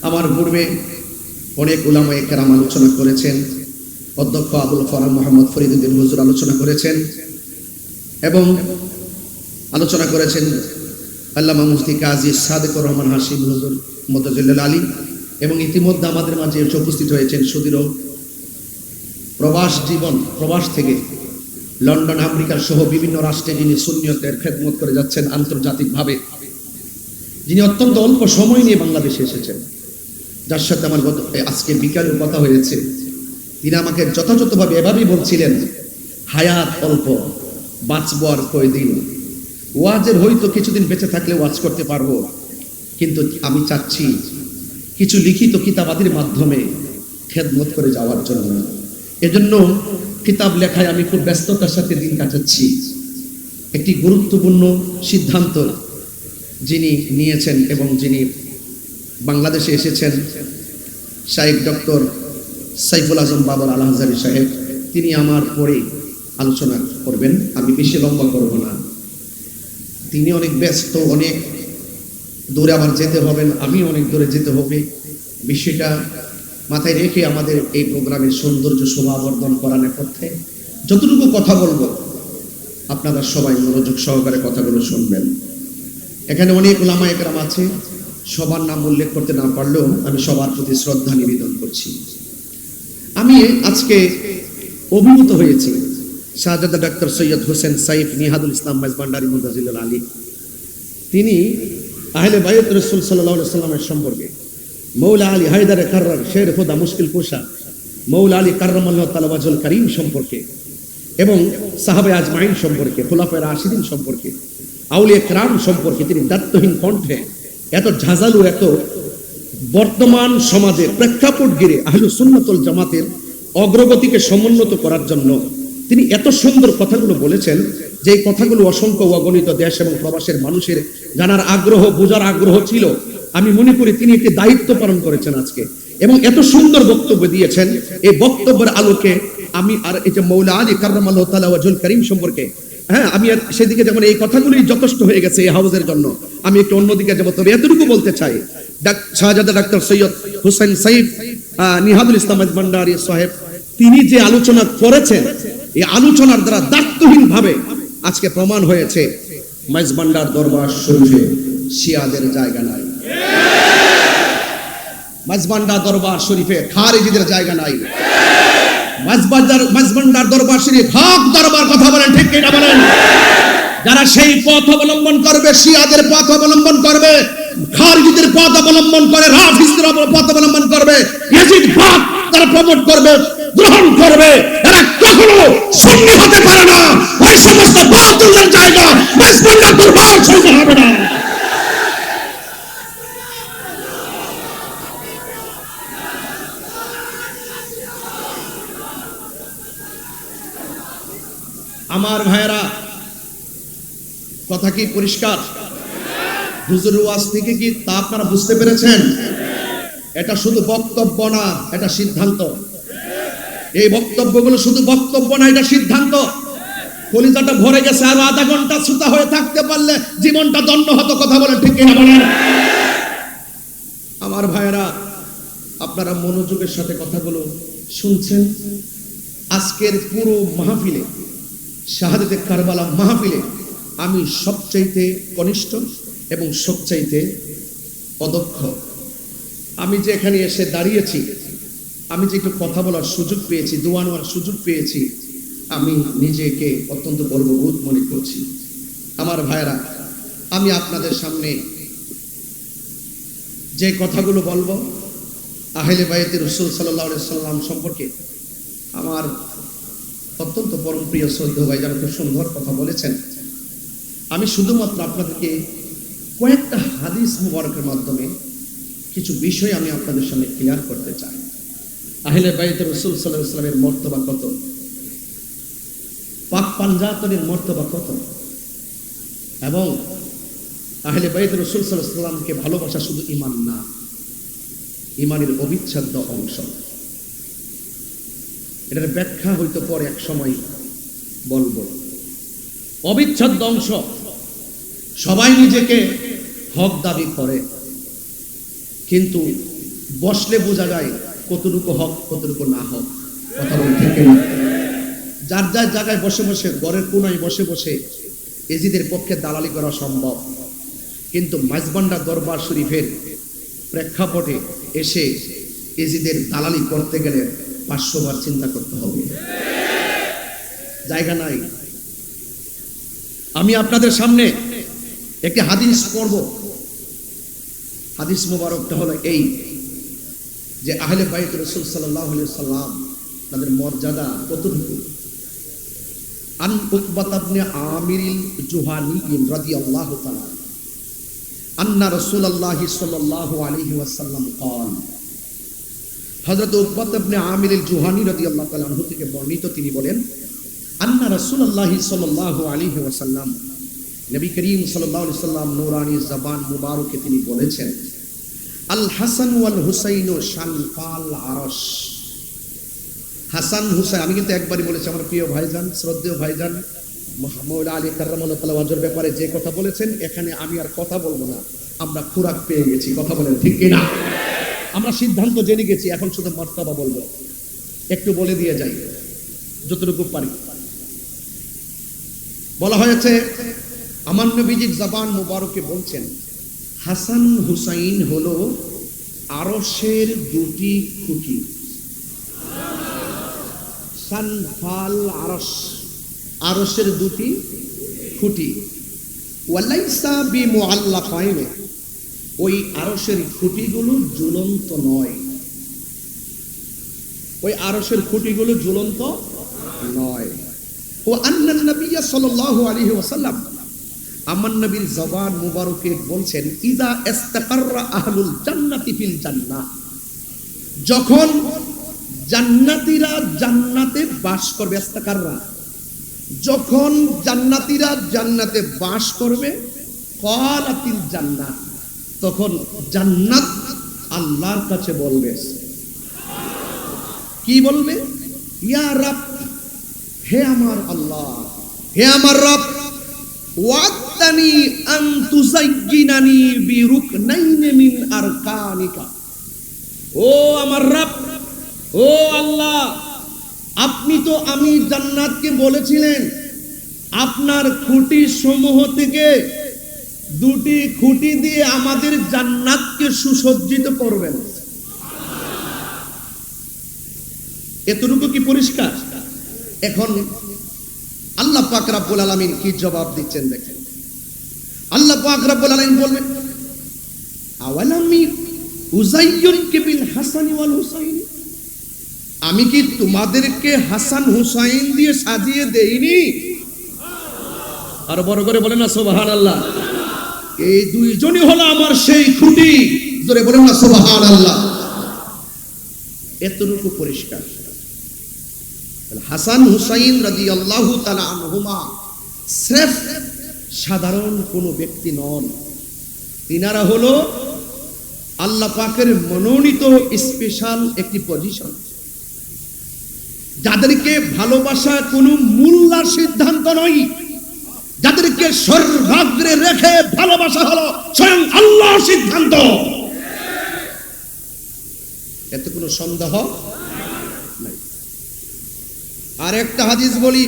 আমার পূর্বে অনেক উলামায়ে কেরাম আলোচনা করেছেন। অধ্যক্ষ আবুল ফরাম মোহাম্মদ ফরিদুদ্দিন হুজুর আলোচনা করেছেন এবং আলোচনা করেছেন আল্লামা মুফতি কাজী সাদেকুর রহমান হাশিম হুজুর মুতাজিল্লাল আলী, এবং ইতিমধ্যে আমাদের মাঝে উপস্থিত হয়েছেন সুদীর্ঘ প্রবাস থেকে লন্ডন, আমেরিকা সহ বিভিন্ন রাষ্ট্রে যিনি সুন্নিয়তের খেদমত করে যাচ্ছেন আন্তর্জাতিকভাবে, যিনি অত্যন্ত অল্প সময় নিয়ে বাংলাদেশে এসেছেন, যার সাথে আমার আজকে বিকালে কথা হয়েছে। তিনি আমাকে যথাযথভাবে এভাবেই বলছিলেন, হায়াত অল্প, বাঁচবো আর কয়দিন, ওয়াজের হয়তো কিছুদিন বেঁচে থাকলে ওয়াজ করতে পারবো, কিন্তু আমি চাচ্ছি কিছু লিখিত কিতাবাদির মাধ্যমে খেদমত করে যাওয়ার জন্য। এজন্য কিতাব লেখায় আমি খুব ব্যস্ততার সাথে দিন কাটাচ্ছি। একটি গুরুত্বপূর্ণ সিদ্ধান্ত যিনি নিয়েছেন এবং যিনি বাংলাদেশে এসেছেন, শাইখ ডক্টর সাইফুল আজম বাবর আল আজহারী সাহেব, তিনি আমার পরে আলোচনা করবেন। আমি বেশি লম্বা করব না, তিনি অনেক ব্যস্ত, অনেক দূরে আবার যেতে হবেন, আমি অনেক দূরে যেতে হবে। বিষয়টা মাথায় রেখে আমাদের এই প্রোগ্রামের সৌন্দর্য শোভাবর্ধন করানোর পথে যতটুকু কথা বলবো আপনারা সবাই মনোযোগ সহকারে কথাগুলো শুনবেন। এখানে অনেক উলামায়ে কেরাম আছে, সবার নাম উল্লেখ করতে না পারলেও আমি সবার প্রতি শ্রদ্ধা নিবেদন করছি। আমি আজকে অভিভূত হয়েছি শাহজাদা ডাক্তার সৈয়দ হোসেন সাইফ নিহাদুল ইসলাম মেজবান্ডারী মুতাজিল্লাল আলী, তিনি আহলে বাইত রাসূল সাল্লাল্লাহু আলাইহি ওয়াসাল্লামের সম্পর্কে, মৌলা আলী হায়দারে কাররার শের খোদা মুশকিল কুশা মৌলা আলী কাররামাল্লাহু তাআলা ওয়াজহুল কারীম সম্পর্কে এবং সাহাবে আজমাইন সম্পর্কে, খুলাফায়ে রাশিদিন সম্পর্কে, আউলিয়া কেরাম সম্পর্কে তিনি দায়িত্বহীন কণ্ঠে এত ঝাঁঝালু, এত বর্তমান সমাজের প্রেক্ষাপট ঘিরে আহলুস সুন্নাত ওয়াল জামাতের অগ্রগতিকে সমুন্নত করার জন্য তিনি এত সুন্দর কথাগুলো বলেছেন, যে কথাগুলো অসংখ্য অগণিত দেশ এবং প্রবাসের মানুষের জানার আগ্রহ, বোঝার আগ্রহ ছিল। আমি মনে করি তিনি একটি দায়িত্ব পালন করেছেন আজকে, এবং এত সুন্দর বক্তব্য দিয়েছেন। এই বক্তব্যের আলোকে আমি আর এই যে মৌলা আলী কাররামাল্লাহু তাআলা ওয়াজহুল কারীম সম্পর্কে, আমি আর সেদিকে যেমন এই কথাগুলোই যথেষ্ট হয়ে গেছে এই হাউজের জন্য, আমি একটু অন্যদিকে যাবো। তবে এতটুকু বলতে চাই, শাহজাদা ডাক্তার সৈয়দ হোসেন সাইফ নিহাদুল ইসলাম মেজবান্ডারী সাহেব, তিনি যে আলোচনা করেছেন, এই আলোচনার দ্বারা দায়িত্বহীন ভাবে আজকে প্রমাণ হয়েছে মেজবান্ডার দরবার শরীফে শিয়াদের জায়গা নাই, মেজবান্ডার দরবার শরীফে খারিজিদের জায়গা নাই। মেজবান্ডার দরবার শরীফ হক দরবার, কথা বলেন ঠিক কিনা বলেন? যারা সেই পথ অবলম্বন করবে, শিয়াদের পথ অবলম্বন করবে, খারিজিদের পথ অবলম্বন করে, রাফিজদের পথ অবলম্বন করবে, ইয়াজিদ পথ তারা প্রমোট করবে, গ্রহণ করবে, এরা কখনো সুন্নি হতে পারে না। ওই সমস্ত বাতিলের জায়গা মেজবান্ডার দরবার শরীফে হবে না। আমার ভাইয়েরা, কথা কি পরিষ্কার? হুজুরের ওয়াজ থেকে কি তা আপনারা বুঝতে পেরেছেন? এটা শুধু বক্তব্য না, এটা সিদ্ধান্ত। এই বক্তব্যগুলো শুধু বক্তব্য না, এটা সিদ্ধান্ত। কলিজাটা ভরে গেছে, আর আধা ঘন্টা ছুতা হয়ে থাকতে পারলে জীবনটা ধন্য হতো। কথা বলেন ঠিক কিনা বলেন? আমার ভাইয়েরা, আপনারা মনোযোগের সাথে কথাগুলো শুনছেন। আজকের পুরো মাহফিলে, শাহাদাতে কারবালা মাহফিলে আমি সবচাইতে কনিষ্ঠ এবং সবচাইতে অদক্ষ। আমি যে এখানে এসে দাঁড়িয়েছি, আমি যে একটু কথা বলার সুযোগ পেয়েছি, দোয়া নেওয়ার সুযোগ পেয়েছি, আমি নিজেকে অত্যন্ত গর্ববোধ মনে করছি। আমার ভাইয়েরা, আমি আপনাদের সামনে যে কথাগুলো বলবো আহলে বাইতে রাসূল সাল্লাল্লাহু আলাইহি সাল্লাম সম্পর্কে, আমার অত্যন্ত পরম প্রিয় শ্রদ্ধেয় ভাইজান খুব সুন্দর কথা বলেছেন। আমি শুধুমাত্র আপনাদেরকে কয়েকটা হাদিস মুবারকের মাধ্যমে কিছু বিষয় আমি আপনাদের সামনে ক্লিয়ার করতে চাই। আহলে বাইত রাসূল সাল্লাল্লাহু আলাইহি ওয়াসাল্লামের মর্তবা কত, পাক পাঞ্জাতনের মর্তবা কত, এবং আহলে বাইত রাসূল সাল্লাল্লাহু আলাইহি ওয়াসাল্লামকে ভালোবাসা শুধু ঈমান না, ঈমানের অবিচ্ছেদ্য অংশ। এটার ব্যাখ্যা হয়তো পরে এক সময় বলবো। অবিচ্ছেদ্য অংশ। সবাই নিজেকে হক দাবি করে, কিন্তু বসলে বোঝা যায় কতটুকু হক কতটুকু না হক। কথা বলতে ঠিক না? যার যার জায়গায় বসে বসে, ঘরের কোনায় বসে বসে এজিদের পক্ষে দালালি করা সম্ভব, কিন্তু মাইজবান্ডা দরবার শরীফের প্রেক্ষাপটে এসে এজিদের দালালি করতে গেলে 500 বার চিন্তা করতে হবে, জায়গা নাই। আমি আপনাদের সামনে একটি হাদিস পড়ব। হাদিস মুবারকটা হলো এই যে আহলে বাইত রাসূল সাল্লাল্লাহু আলাইহি সাল্লাম তাদের মর্যাদা কতটুকু। আন উকবাত ইবনে আমিরিল জুহানি রাদিয়াল্লাহু তাআলা আন্না রাসূলুল্লাহ সাল্লাল্লাহু আলাইহি ওয়াসাল্লাম قال, হযরত উকবাত ইবনে আমিরিল জুহানি রাদিয়াল্লাহু তাআলা আনহু থেকে বর্ণিত, তিনি বলেন আন্না রাসূলুল্লাহ সাল্লাল্লাহু আলাইহি ওয়াসাল্লাম, নবী করিম সাল্লাল্লাহু আলাইহি সাল্লাম নূরানি জবান মুবারকে তিনি বলেছেন, আল হাসান ওয়াল হুসাইন শানফাল আরশ। হাসান হুসাইন, আমি কিন্তু একবারই বলেছি, আমার প্রিয় ভাইজান, শ্রদ্ধেয় ভাইজান মওলা আলী কাররামাল্লাহু তাআলা ওয়াজহর ব্যাপারে যে কথা বলেছেন, এখানে আমি আর কথা বলবো না। আমরা খোরাক পেয়ে গেছি, কথা বলেন ঠিক কিনা? আমরা সিদ্ধান্ত জেনে গেছি, এখন শুধু মার্তাবা বলবো। একটু বলে দিয়ে যাই যতটুকু পারি। বলা হয়েছে আমার নবীজির জবান মুবারকে বলছেন, হাসান হুসাইন হলো আরশের দুটি খুঁটি। শানফাল আরশ, আরশের দুটি খুঁটি। ওয়ালাইসা বিমুআল্লাকাইন, ওই আরশের খুঁটিগুলো ঝুলন্ত নয়। ওই আরশের খুঁটিগুলো ঝুলন্ত নয়। ও আন্নান নবী সাল্লাল্লাহু আলাইহি ওয়াসাল্লাম, আমার নবীর জবান মুবারকে বলছেন, ইদা ইস্তাকাররা আহলুল জান্নাতি ফিল জান্নাহ, যখন জান্নাতীরা জান্নাতে বাস করবে, ইস্তাকাররা, যখন জান্নাতীরা জান্নাতে বাস করবে, ক্বালাতিল জান্নাত, তখন জান্নাত আল্লাহর কাছে বলবে, কি বলবে? ইয়া রাব, হে আমার আল্লাহ, হে আমার রব, ওয়াদানি আন তুযায়্যিনানি বিরুকনাইন মিন আরকানিকা। ও আমার রব, ও আল্লাহ, আপনি তো আমি জান্নাতকে বলেছিলেন আপনার খুঁটি সমূহ থেকে দুটি খুঁটি দিয়ে আমাদের জান্নাতকে সুসজ্জিত করবেন। এতটুকু কি পরিষ্কার? এখন আল্লাহ পাক রব্বুল আলামিন কি জবাব দিচ্ছেন দেখেন। আল্লাহ পাক রব্বুল আলামিন বলবেন, আওয়ালামি উযায়্যিনকা বিল হাসানি ওয়াল হুসাইন, আমি কি তোমাদেরকে হাসান হুসাইন দিয়ে সাজিয়ে দেইনি? আর বড় করে বলেন না সুবহানাল্লাহ। এই দুইজনই হলো আমার সেই খুঁটি, জোরে বলেন না সুবহানাল্লাহ। এতটুকু পরিষ্কার। হাসান হুসাইন রাদিয়াল্লাহু তাআলা আনহুমা স্রেফ সাধারণ কোনো ব্যক্তি নন, তিনারা হলো আল্লাহ পাকের মনোনীত স্পেশাল একটি পজিশন, যাদেরকে ভালোবাসা কোনো মূল্যার সিদ্ধান্ত নয়, যাদেরকে সর্বাগ্রে রেখে ভালোবাসা হলো স্বয়ং আল্লাহর সিদ্ধান্ত। এতে কোনো সন্দেহ নাই। আর একটা হাদিস বলি,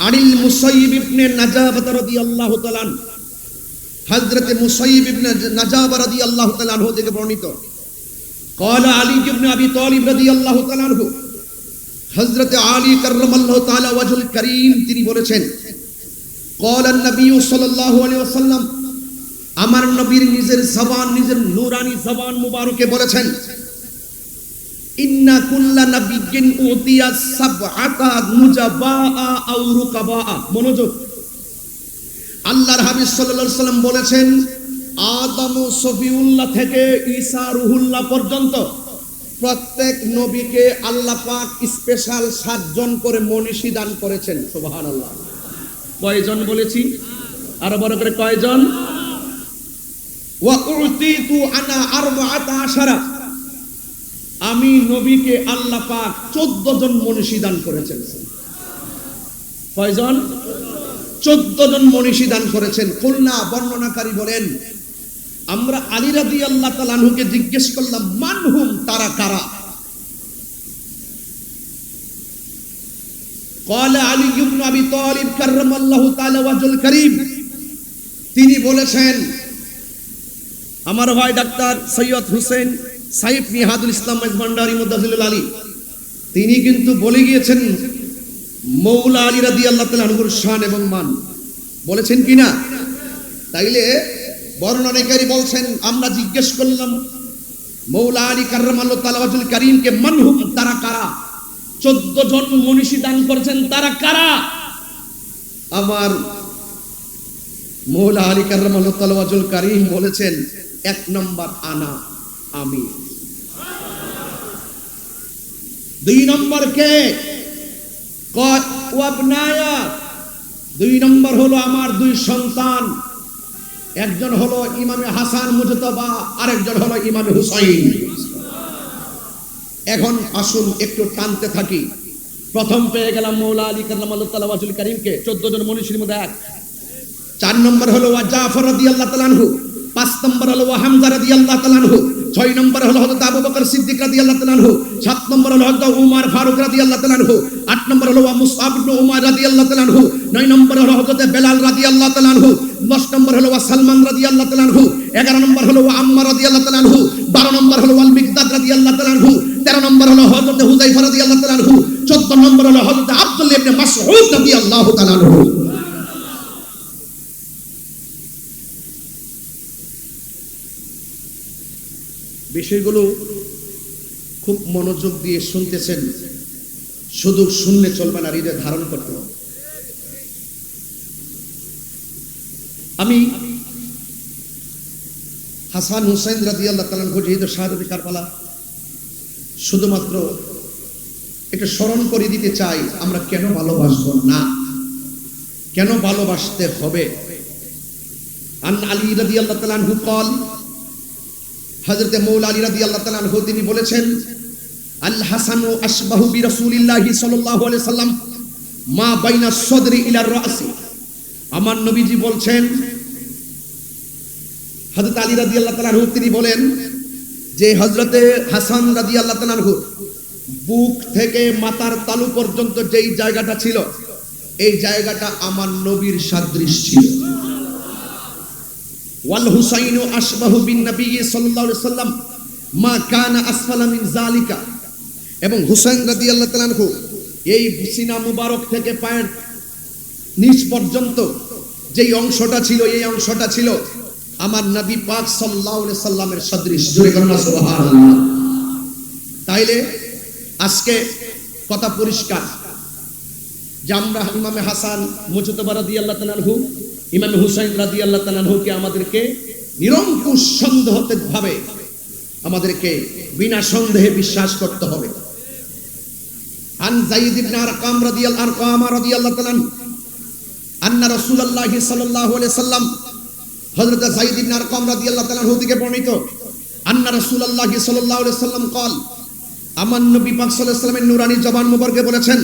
আনিল মুসাইয়িব ইবনে নাজাবাহ রাদিয়াল্লাহু তাআলা, হযরত মুসাইয়িব ইবনে নাজাবাহ রাদিয়াল্লাহু তাআলা আনহু থেকে বর্ণিত, قال علي بن ابي طالب رضي الله تعالى عنه, হযরত আলী কাররামাল্লাহু তাআলা ওয়াজহুল কারীম তিনি বলেছেন, قال النبي صلى الله عليه وسلم, আমার নবীর নিজের জবান, নিজের নূরানি জবান মুবারকে বলেছেন, ইন্না কুল্লা নাবিয়্যিন উতিয়া সাবআতা মুজাবাআ আও রুকাবাআ। মনোযোগ, আল্লাহর হাবিব সাল্লাল্লাহু আলাইহি ওয়াসাল্লাম বলেছেন, আদম ও সফিউল্লাহ থেকে ঈসা রুহুল্লাহ পর্যন্ত প্রত্যেক নবীকে আল্লাহ পাক স্পেশাল 7 জন করে মনীষী দান করেছেন। সুবহানাল্লাহ। কয়জন বলেছি? আরো বড় করে কয়জন? ওয়া উতিতু আনা 14, আমি নবীকে আল্লাহ পাক 14 জন মনীষী দান করেছেন। কয়জন? 14 জন মনীষী দান করেছেন। কুলনা, বর্ণনাকারী বলেন, আমরা আলী রাদিয়াল্লাহু তাআলা আনহুকে জিজ্ঞেস করলাম, মানহুম, তারা কারা? ক্বালা আলী ইবনে আবি তালিব কাররামাল্লাহু তাআলা ওয়াজহুল কারীম, তিনি বলেছেন, আমার ভাই ডাক্তার সৈয়দ হোসেন সাইফ নিহাদুল ইসলাম ভান্ডারী মুদাজিলুল আলী, তিনি কিন্তু বলে গিয়েছেন মৌলা আলী রাদিয়াল্লাহু তাআলা আনহুর শান এবং মান, বলেছেন কিনা? তাইলে বর্ণনাকারী বলছেন, আমরা জিজ্ঞেস করলাম মৌলা আলী কাররামাল্লাহু তাআলা ওয়াজহুল কারীমকে, মানহুম, তারা কারা? 14 জন মনীষী দান করেছেন, তারা কারা? আমার মৌলা আলী কাররামাল্লাহু তাআলা ওয়াজহুল কারীম বলেছেন, 1 নম্বর আনা, আমি। 2 নম্বর কে? ওয়াবনায়া, 2 নম্বর হলো আমার 2 সন্তান, একজন হলো ইমামে হাসান মুজতবা, আরেকজন হলো ইমামে হুসাইন। এখন আসুন একটু টানতে থাকি। প্রথম পেয়ে গেলাম মৌলা আলী কাররামাল্লাহু তাআলা ওয়াজহুল কারীমকে, 14 জন মনীষীর মধ্যে এক। 4 নম্বর হলো ওয়া জাফর রাদিয়াল্লাহু তাআলা আনহু, 5 নম্বর হলো ওয়া হামজা রাদিয়াল্লাহু তাআলা আনহু, 6 নম্বর হলো হযরত আবু বকর সিদ্দিক রাদিয়াল্লাহু তাআলা আনহু, 7 নম্বর হলো হযরত উমর ফারুক রাদিয়াল্লাহু তাআলা আনহু, 8 নম্বর হলো ওয়া মুসআব ইবনে উমার রাদিয়াল্লাহু তাআলা আনহু, 9 নম্বর হলো হযরত বেলাল রাদিয়াল্লাহু তাআলা আনহু, 10 নম্বর হলো ওয়া সালমান রাদিয়াল্লাহু তাআলা আনহু, 11 নম্বর হলো ওয়া আম্মার রাদিয়াল্লাহু তাআলা আনহু, 12 নম্বর হলো ওয়াল মিকদাদ রাদিয়াল্লাহু তাআলা আনহু, 13 নম্বর হলো হযরত হুযায়ফা রাদিয়াল্লাহু তাআলা আনহু, 14 নম্বর হলো হযরত আব্দুল্লাহ ইবনে মাসউদ রাদিয়াল্লাহু তাআলা আনহু। বিষয়গুলো খুব মনোযোগ দিয়ে শুনতেছেন, শুধু শুনলে চলবে না, হৃদয়ে ধারণ করতে হবে। আমি হাসান হুসাইন রাদিয়াল্লাহু তাআলা আনহু যেহেতু শাহাদাতে কারবালা, শুধুমাত্র একটু স্মরণ করে দিতে চাই, আমরা কেন ভালোবাসবো না, কেন ভালোবাসতে হবে। আন আলী রাদিয়াল্লাহু তাআলা আনহু قال, হযরত মৌলা আলী রাদিয়াল্লাহু তাআলা আনহু তিনি বলেছেন, আল হাসানু আশবাহু বিরাসূলিল্লাহি সাল্লাল্লাহু আলাইহি সাল্লাম মা বাইনা সদরি ইলা রাসি। আমার নবীজি বলছেন, হযরত আলী রাদিয়াল্লাহু তাআলা আনহু তিনি বলেন যে হযরত হাসান রাদিয়াল্লাহু তাআলা আনহু বুক থেকে মাথার তালু পর্যন্ত যেই জায়গাটা ছিল, এই জায়গাটা আমার নবীর সাদৃশ ছিল। ওয়াল হুসাইনু আশবাহু বিন নবী সাল্লাল্লাহু আলাইহি সাল্লাম মা কানা আসফালা মিন যালিকা। এবং হুসাইন রাদিয়াল্লাহু তাআলা আনহু এই সিনা মুবারক থেকে পায়ের নিচ পর্যন্ত যেই অংশটা ছিল, এই অংশটা ছিল আমার নবী পাক সাল্লাল্লাহু আলাইহি সাল্লামের সদৃশ। জোরে বলুন সুবহানাল্লাহ। তাইলে আজকে কথা পরিষ্কার যে আমরা ইমামে হাসান মুজতবা রাদিয়াল্লাহু তাআলা আনহু, ইমামে হুসাইন রাদিয়াল্লাহু তাআলা আনহুকে আমাদেরকে নিরঙ্কুশ সন্দেহভাবে আমাদেরকে বিনা সন্দেহে বিশ্বাস করতে হবে। আন যায়েদ ইবনে আরকাম রাদিয়াল্লাহু তাআলা আন্না রাসূলুল্লাহ সাল্লাল্লাহু আলাইহি সাল্লাম, হযরত যায়েদ ইবনে আরকাম রাদিয়াল্লাহু তাআলা আনহু থেকে বর্ণিত, আন্না রাসূলুল্লাহ সাল্লাল্লাহু আলাইহি সাল্লাম قال, আমার নবী পাক সাল্লাল্লাহু আলাইহি সাল্লামের নূরানী জবান মুবারকে বলেছেন,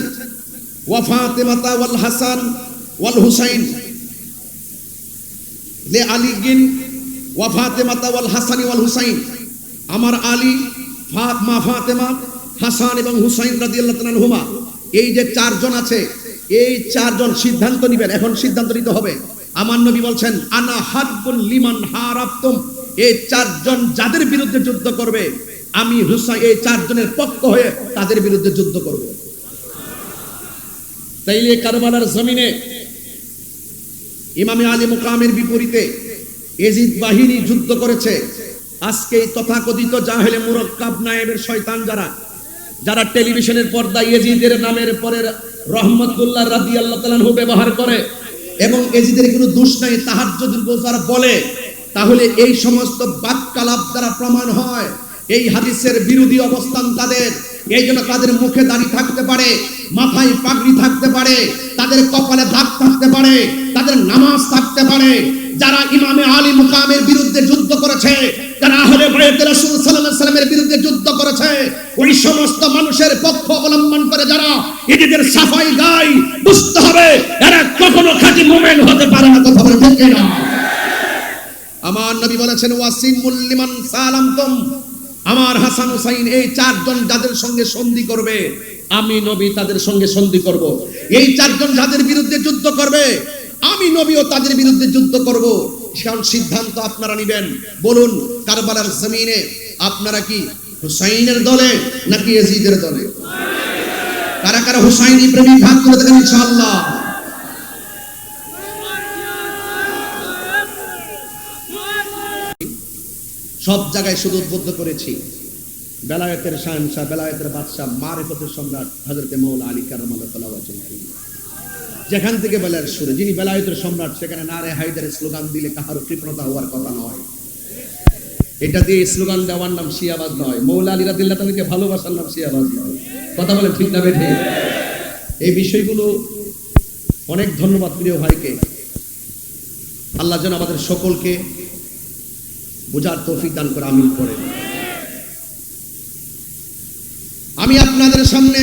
ওয়া ফাতিমাতা ওয়াল হাসান ওয়াল হুসাইন লে আলীগিন ওয়া ফাতিমাতা ওয়াল হাসান ওয়াল হুসাইন। আমার আলী, মা ফাতেমা, হাসান এবং হুসাইন রাদিয়াল্লাহু তাআলা আনহুমা, এই যে 4 জন আছে, এই 4 জন সিদ্ধান্ত নেবেন, এখন সিদ্ধান্ত নিতে হবে। আমার নবী বলছেন, আনা হাব্বুল লিমান হারাবতুম, এই 4 জন যাদের বিরুদ্ধে যুদ্ধ করবে, আমি হুসাইন এই 4 জনের পক্ষ হয়ে তাদের বিরুদ্ধে যুদ্ধ করব। তাইলে কারবালার জমিনে ইমামে আলী মুকামের বিপরীতে এজিদ বাহিনী যুদ্ধ করেছে। আজকে এই তথাকথিত জাহেলে মুরাক্কাব নায়েবের শয়তান যারা টেলিভিশনের পর্দায় এজিদের নামের পরে রহমতুল্লাহ রাদিয়াল্লাহু তাআলা আনহু ব্যবহার করে এবং এজিদের কোনো দোষ নাই, তাহাজ্জুদের গোজার বলে, তাহলে এই সমস্ত বাক্যালাপ দ্বারা প্রমাণ হয় এই হাদিসের বিরোধী অবস্থান তাদের। এই জন্য তাদের মুখে দাড়ি থাকতে পারে, মাথায় পাগড়ি থাকতে পারে, তাদের কপালে দাগ থাকতে পারে, তাদের নামাজ থাকতে পারে। যারা ইমামে আলী মুকামের বিরুদ্ধে যুদ্ধ করেছে, যারা আহলে বাইত রাসূল সাল্লাল্লাহু আলাইহি ওয়াসাল্লামের বিরুদ্ধে যুদ্ধ করেছে, ওই সমস্ত মানুষের পক্ষ অবলম্বন করে যারা এদের সাফাই গায়, বুঝতে হবে এরা কখনো খাঁটি মুমিন হতে পারে না। কথা বলে ঠিক না? আমার নবী বলেছেন ওয়াসিমুল লিমান সালামতুম, আমার হাসান হুসাইন এই চারজন যাদের সঙ্গে সন্ধি করবে আমি নবী তাদের সঙ্গে সন্ধি করব। এই চারজন যাদের বিরুদ্ধে যুদ্ধ করবে আমি নবীও তাদের বিরুদ্ধে যুদ্ধ করব। সেখান সিদ্ধান্ত আপনারা নেবেন। বলুন কারবালার জমিনে আপনারা কি হুসাইনের দলে নাকি ইয়াজিদের দলে? কারা কারা হুসাইনি প্রেমিক হাত তুলে দেন ইনশাআল্লাহ। সব জায়গায় শুধু উদ্বুদ্ধ করেছি বেলায়েতের শাহেনশাহ, বেলায়েতের বাদশাহ, মারিফতের সম্রাট হযরত মাওলা আলী কারামাল্লাহু ওয়াজহাহু। যেখান থেকে বেলায়ের সুরে যিনি বেলায়েতের সম্রাট সেখানে নারে হায়দারের স্লোগান দিলে কাহারও কৃপণতা হওয়ার কথা নয়। এটা দিয়ে স্লোগান দেওয়ার নাম শিয়াবাদ নয়। মাওলা আলী রাদিয়াল্লাহু তাআলাকে ভালোবাসার নাম শিয়াবাদ নয়। কথা বলেন ঠিক না বেঠিক? এই বিষয়গুলো অনেক ধন্যবাদ প্রিয় ভাইকে। আল্লাহ যেন আমাদের সকলকে বোঝার তৌফিক দান করে আমিন করেন। আমি আপনাদের সামনে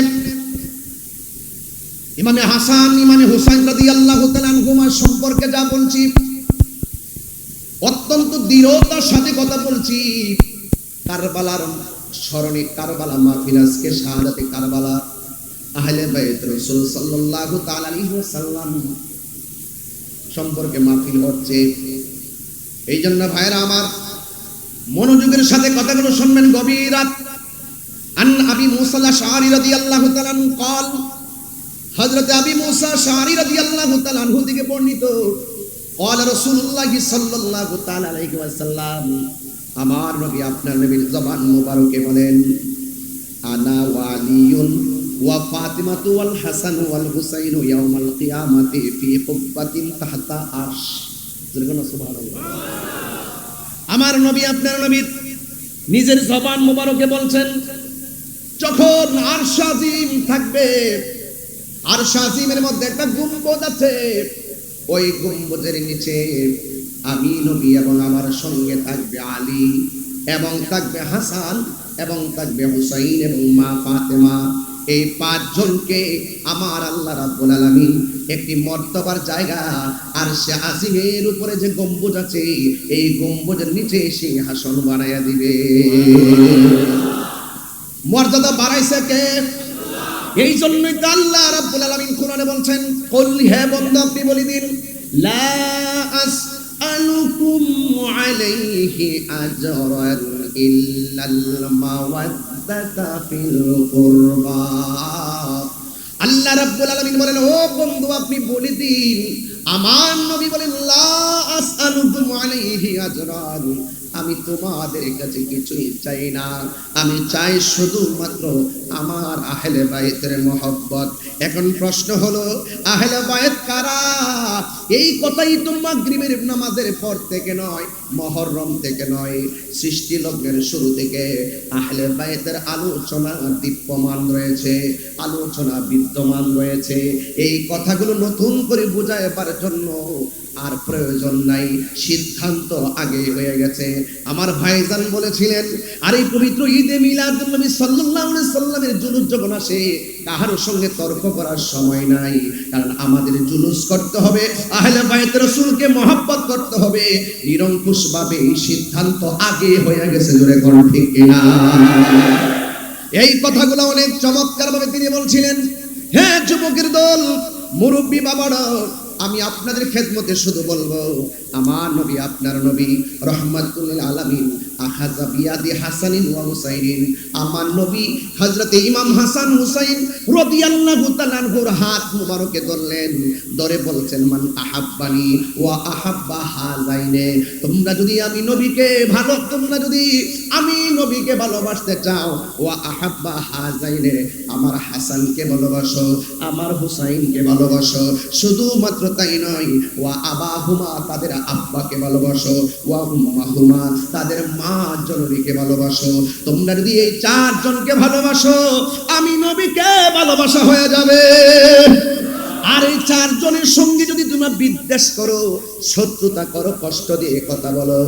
ইমামে হাসান ইমামে হুসাইন রাদিয়াল্লাহু তাআলা আনহুমা সম্পর্কে যা বলছি অত্যন্ত দৃঢ়তার সাথে কথা বলছি। কারবালার স্মরণে কারবালা মাহফিল, আজকে শাহাদাতে কারবালা, আহলে বাইত রাসূল সাল্লাল্লাহু তাআলা আলাইহি ওয়াসাল্লাম সম্পর্কে মাহফিল হচ্ছে। এই জন্য ভাইরা আমার মনোযোগের সাথে কথাগুলো শুনবেন গভীর রাত। আন আবি মুসা আল-আশআরী রাদিয়াল্লাহু তাআলা আনহু قال, হযরত আবি মুসা আল-আশআরী রাদিয়াল্লাহু তাআলা আনহু থেকে বর্ণিত, قال রাসূলুল্লাহ সাল্লাল্লাহু তাআলা আলাইহি ওয়াসাল্লাম, আমার নবী আপনার নবীর জবান মোবারকে বলেন, আনা ওয়া আলিয়ুন ওয়া ফাতিমাতু ওয়াল হাসান ওয়াল হুসাইন ইয়াউমাল কিয়ামাতি ফি কুব্বাতিন তাহতা আরশ। সুবহানাল্লাহ। আমার নবী আপনার নবীর নিজের জবান মোবারকে বলছেন, যখন আরশ আজিম থাকবে, আরশ আজিমের মধ্যে একটা গম্বুজ আছে, ওই গম্বুজের নিচে আমি নবী এবং আমার সঙ্গে থাকবে আলী এবং থাকবে হাসান এবং থাকবে হুসাইন এবং মা ফাতেমা। এই পাঁচজনকে আমার আল্লাহ রাব্বুল আলামিন একটি মর্তবার জায়গা আরশে আজিমের উপরে যে গম্বুজ আছে এই গম্বুজের নিচে সিংহাসন বানায়া দিবে। মর্যাদা বাড়াইছে কে? এই জন্যই তো আল্লাহ রাব্বুল আলামিন কোরআনে বলছেন, কুল, হে বন্ধু আপনি বলে দিন, লা আসআলুকুম আলাইহি আজরান ইল্লাল মাওয়াদ্দাতা ফিল কুরবা। আল্লাহ রাব্বুল আলামিন বলেন, ও বন্ধু আপনি বলে দিন, আমার নবী বলেন, লা আসআলুকুম আলাইহি আজরান, আমি তোমাদের কাছে কিছুই চাই না, আমি চাই শুধুমাত্র আমার আহলে বাইতের মহব্বত। এখন প্রশ্ন হলো, আহলে বাইত কারা? এই কথাই তো মাগরিবের নামাজের পর থেকে নয়, মুহররম থেকে নয়, সৃষ্টি লগ্নের শুরু থেকে আহলে বাইতের আলোচনা দীপ্যমান রয়েছে, আলোচনা বিদ্যমান রয়েছে। এই কথাগুলো নতুন করে বুঝাইবার জন্য আর প্রয়োজন নাই, সিদ্ধান্ত আগে হয়ে গেছে। আমার ভাইজান বলেছিলেন, আর এই পবিত্র ঈদে মিলাদুন নবী সাল্লাল্লাহু আলাইহি সাল্লামের জুলুস যখন আসে কাহারোর সঙ্গে তর্ক করার সময় নাই, কারণ আমাদের জুলুস করতে হবে, আহলে বাইত রাসূলকে মহব্বত করতে হবে। নিরঙ্কুশভাবে এই সিদ্ধান্ত আগে হয়ে গেছে, জোরে কোন ঠিক কিনা? এই কথাগুলো অনেক চমৎকার ভাবে তিনি বলছিলেন। হ্যাঁ যুবকের দল, মুরব্বী বাবারা, আমি আপনাদের খেদমতে শুধু বলবো, আমার নবী আপনার নবী রাহমাতুল লিল আলামিন আখাযা বিয়াদি হাসানিন ওয়া হুসাইনিন, আমার নবী হযরতে ইমাম হাসান হুসাইন রাদিয়াল্লাহু তাআলা আনহুর হাত মুবারকে ধরলেন, ধরে বলছেন, মান আহাব্বানি ওয়া আহাব্বা হাযাইনে, তোমরা যদি আমি নবীকে ভালোবাসতে চাও, ওয়া আহাব্বা হাযাইনে, আমার হাসানকে ভালোবাসো, আমার হুসাইনকে ভালোবাসো। শুধুমাত্র তাই নয়, ওয়া আবাহুমা, তাদের আব্বাকে ভালোবাসো, ওয়া উম্মাহুমা, তাদের মা জননীকে ভালোবাসো। তোমরা যদি এই চারজনকে ভালোবাসো, আমি নবীকে ভালোবাসা হয়ে যাবে। আর এই চারজনের সঙ্গে যদি তোমরা বিদ্বেষ করো, শত্রুতা করো, কষ্ট দিয়ে কথা বলো।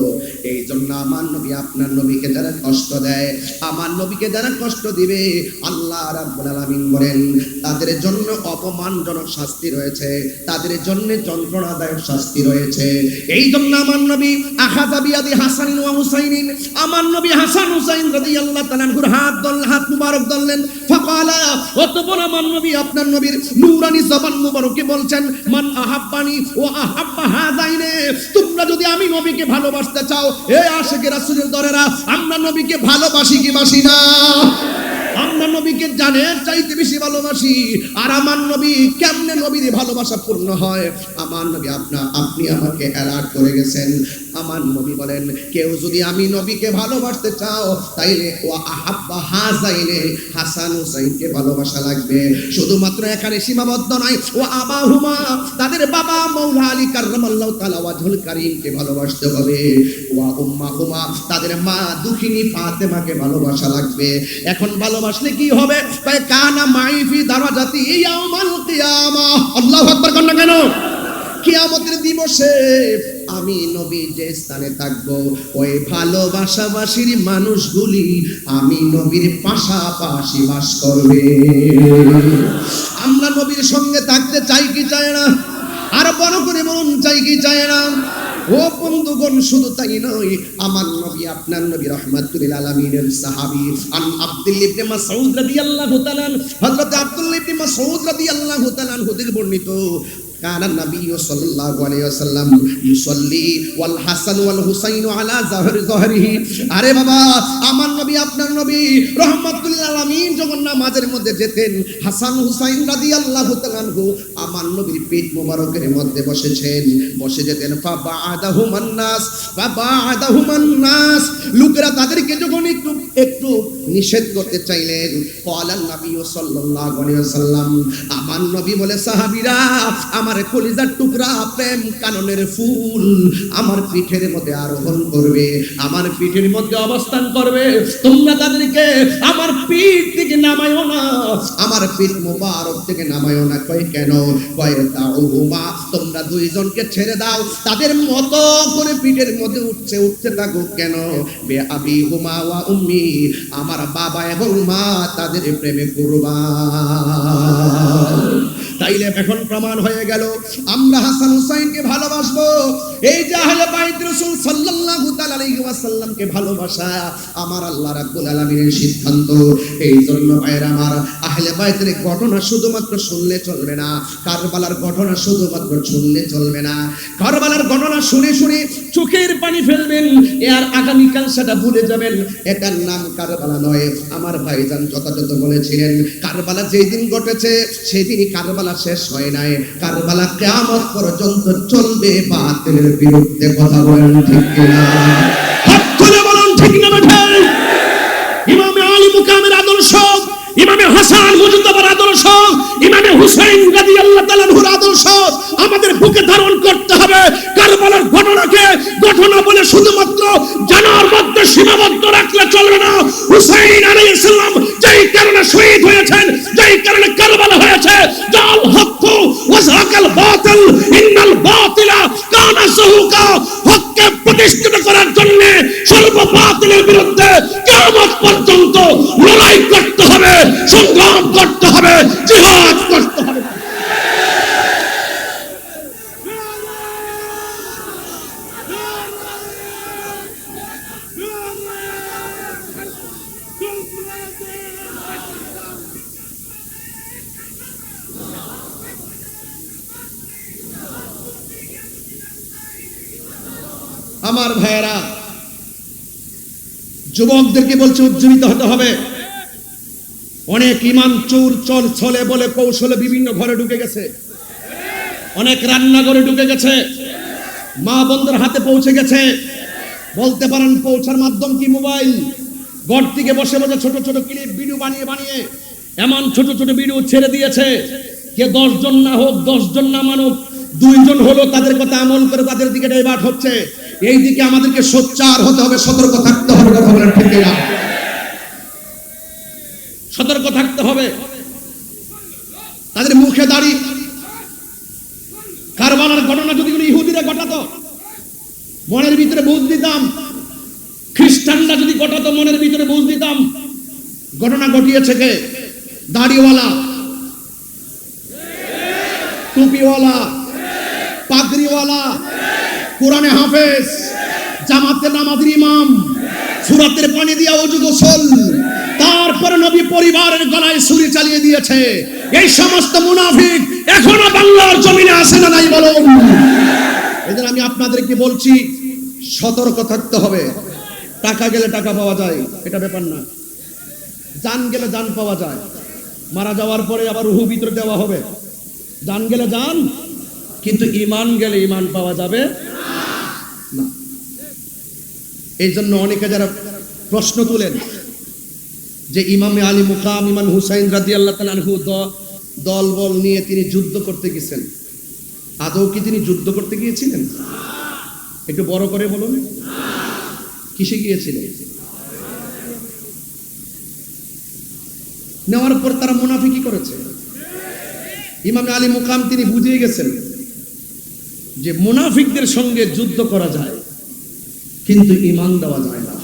এই জন্য আমার নবী আপনার নবীকে যারা কষ্ট দেয়, আমার নবীকে যারা কষ্ট দিবে, আল্লাহ রাব্বুল আলামিন বলেন তাদের জন্য অপমানজনক শাস্তি রয়েছে, তাদের জন্য যন্ত্রণাদায়ক শাস্তি রয়েছে। এই জন্য আমার নবী আখাযা বিয়াদি হাসান ওয়া হুসাইন, আমার নবী হাসান হুসাইন রাদিয়াল্লাহু তাআলা আনহুর হাত মুবারক ধরলেন। ফাকালা, অতঃপর আমার নবী আপনার নবীর নূরানি জবান মুবারকে বলছেন, মান আহাব্বানি ওয়া আহাব্বা হাযাইনে, তোমরা যদি আমি নবীকে ভালোবাসতে চাও, এ আশিকে রাসূলের দরেরা, আমরা নবীকে ভালোবাসি কি বাসি না? আমরা নবীকে জানের চাইতে বেশি ভালোবাসি। আর আমার নবী কেমনে নবীর ভালোবাসা পূর্ণ হয়? আমার নবী আপনি আমাকে অ্যালার্ট করে গেছেন। আমার নবী বলেন, কেউ যদি আমি নবীকে ভালোবাসতে চাও, তাইলে ওয়া আহাব্বা হাযাইনে, হাসান হুসাইনকে ভালোবাসা লাগবে। শুধুমাত্র এখানে সীমাবদ্ধ নয়, ওয়া আবাহুমা, তাদের বাবা মাওলা আলী কাররামাল্লাহু তাআলা ওয়াজহুল কারীমকে ভালোবাসতে হবে। ওয়া উম্মাহুমা, তাদের মা দুখিনী ফাতেমাকে ভালোবাসা লাগবে। এখন ভালোবাসলে কি হবে? তাই কানা মাইফি দারাজাতি ইয়াউমাল কিয়ামাহ। আল্লাহু আকবার কোন কেন? কিয়ামতের দিবসে আমি নবী যে স্থানে থাকবো, ওই ভালোবাসাবাসীর মানুষগুলি আমি নবীর পাশাপাশি বাস করবে। আমরা নবীর সঙ্গে থাকতে চাই কি চাই না? আর বড় করে বলুন, চাই কি চাই না? ও বন্ধুগণ, শুধু তাই নয়, আমার নবী আপনার নবী রাহমাতুল লিল আলামিনের সাহাবী আন আব্দুল্লাহ ইবনে মাসউদ রাদিয়াল্লাহু তাআলা, হযরত আব্দুল্লাহ ইবনে মাসউদ রাদিয়াল্লাহু তাআলা থেকে বর্ণিত, কানা নবী সাল্লাল্লাহু আলাইহি ওয়াসাল্লাম ইউসাল্লি ওয়াল হাসান ওয়াল হুসাইন আলা যাহরিহি। আরে বাবা, আমার নবী আপনার নবী রাহমাতুল লিল আলামিন যখন নামাজের মধ্যে যেতেন, হাসান হুসাইন রাদিয়াল্লাহু তাআলা আমার নবীর পেট মোবারকের মধ্যে বসেছেন, বসে যেতেন। ফাবাআদাহুমান নাস, লোকেরা তাদেরকে যখন একটু নিষেধ করতে চাইলেন, ক্বালান নবী সাল্লাল্লাহু আলাইহি ওয়াসাল্লাম, আমার নবী বলে, সাহাবীরা, আমার কলিজার টুকরা প্রেম কাননের ফুল আমার পিঠের মধ্যে আরোহণ করবে, আমার পিঠের মধ্যে অবস্থান করবে। তোমরা তাদেরকে আমার পিঠ থেকে নামায়ও না, আমার পিঠ মোবারক থেকে নামায়ও না। কয় কেন? কয় তাউহুমা, তোমরা দুইজনকে ছেড়ে দাও, তাদের মতো করে পিঠের মধ্যে উঠতে থাকো। কেন? বে আবি হুমা ওয়া উম্মি, আমার বাবা এবং মা তাদের প্রেমে কুরবান। তাইলে এখন প্রমাণ হয়ে গেল, আমরা হাসান হুসাইনকে ভালোবাসবো। এই যে আহলে বাইত রাসূল সাল্লাল্লাহু তাআলা আলাইহি ওয়াসাল্লামকে ভালোবাসা আমার আল্লাহ রাব্বুল আলামিনের সিদ্ধান্ত। এই জন্য ভাইরা আমার, আহলে বাইতের ঘটনা শুধুমাত্র শুনলে চলবে না, কারবালার ঘটনা শুধুমাত্র শুনলে চলবে না। কারবালার ঘটনা শুনে শুনে চোখের পানি ফেলবেন, আর আগামীকাল সেটা ভুলে যাবেন। এটার নাম কারবালা নয়। আমার ভাইজান যথাযথ বলেছিলেন, কারবালা যেই দিন ঘটেছে সেই দিনই কারবালা শেষ হয় নাই। কারবালা কিয়ামত পর্যন্ত চলবে। বাতিলের বিরুদ্ধে কথা বলেন ঠিক কিনা? হাত তুলে বলুন ঠিক না বেঠিক? ইমামে আলী মুকামের আদর্শ, ইমামে হাসান মুজতাবার আদর্শ, ইমামে হুসাইন রাদিয়াল্লাহু তাআলা আনহুর আদর্শ আমাদের বুকে ধারণ করতে হবে। কারবালার ঘটনাকে ঘটনা বলে শুধুমাত্র জানার মধ্যে সীমাবদ্ধ রাখলে চলবে না। হুসাইন আলাইহিস সালাম যেই কারণে শহীদ হয়েছেন, যেই কারণে কারবালা হয়েছে, জাল হক ওয়া যাকাল বাতিল ইন্নাল বাতিলা কানা যাহুকা, হককে প্রতিষ্ঠিত করার জন্য সর্ব বাতিলের বিরুদ্ধে কিয়ামত পর্যন্ত লড়াই করতে হবে, সংগ্রাম করতে হবে, জিহাদ করতে হবে। আমার ভাইয়েরা, যুবকদেরকে বলছে উজ্জীবিত হতে হবে। অনেক ইমান চোর ছলে বলে কৌশলে বিভিন্ন ঘরে ঢুকে গেছে, অনেক রান্নাঘরে ঢুকে গেছে, মা বোনদের হাতে পৌঁছে গেছে। বলতে পারেন পৌঁছার মাধ্যম কি? মোবাইল। ঘর থেকে বসে বসে ছোট ছোট ক্লিপ ভিডিও বানিয়ে বানিয়ে এমন ছোট ছোট ভিডিও ছেড়ে দিয়েছে, কে 10 জন না হোক, 10 জন না মানুক, 2 জন হলো তাদের কথা আমল করে তাদের দিকে ডাইভার্ট হচ্ছে। এই দিকে আমাদেরকে সোচ্চার হতে হবে, সতর্ক থাকতে হবে। কথা বলেন ঠিক না? সতর্ক থাকতে হবে। তাদের মুখে দাড়ি। কারবালার ঘটনা যদি ইহুদিরা ঘটাতো, মনের ভিতরে বুঝ দিতাম, খ্রিস্টানরা যদি ঘটাতো মনের ভিতরে বুঝ দিতাম। ঘটনা ঘটিয়েছে কে? দাড়িওয়ালা, টুপিওয়ালা, পাগড়িওয়ালা, কোরআনে হাফেজ, জামাতে নামাজের ইমাম, সুরাতের পানি দিয়া ওযু গোসল, তারপরে নবী পরিবারের গলায় ছুরি চালিয়ে দিয়েছে। এই সমস্ত মুনাফিক এখনো বাংলার জমিনে আছে না নাই বলুন? এজন্য আমি আপনাদেরকে বলছি, সতর্ক থাকতে হবে। টাকা গেলে টাকা পাওয়া যায়, এটা ব্যাপার না। জান গেলে জান পাওয়া যায়, মারা যাওয়ার পরে আবার রূহ ভিতরে দেওয়া হবে। জান গেলে জান, কিন্তু ঈমান গেলে ঈমান পাওয়া যাবে না। এই জন্য অনেকে যারা প্রশ্ন তুলেন যে ইমামে আলী মুকাম ইমাম হুসাইন রাদিয়াল্লাহু তাআলা আনহু দল বল নিয়ে তিনি যুদ্ধ করতে গেছেন, আদৌ কি তিনি যুদ্ধ করতে গিয়েছিলেন? একটু বড় করে বলুন, কিসে গিয়েছিলেন? নেওয়ার পর তারা মুনাফিকি করেছে। ইমামে আলী মুকাম তিনি বুঝিয়ে গেছেন যে মুনাফিকদের সঙ্গে যুদ্ধ করা যায়, কিন্তু ঈমান দেওয়া যায় না।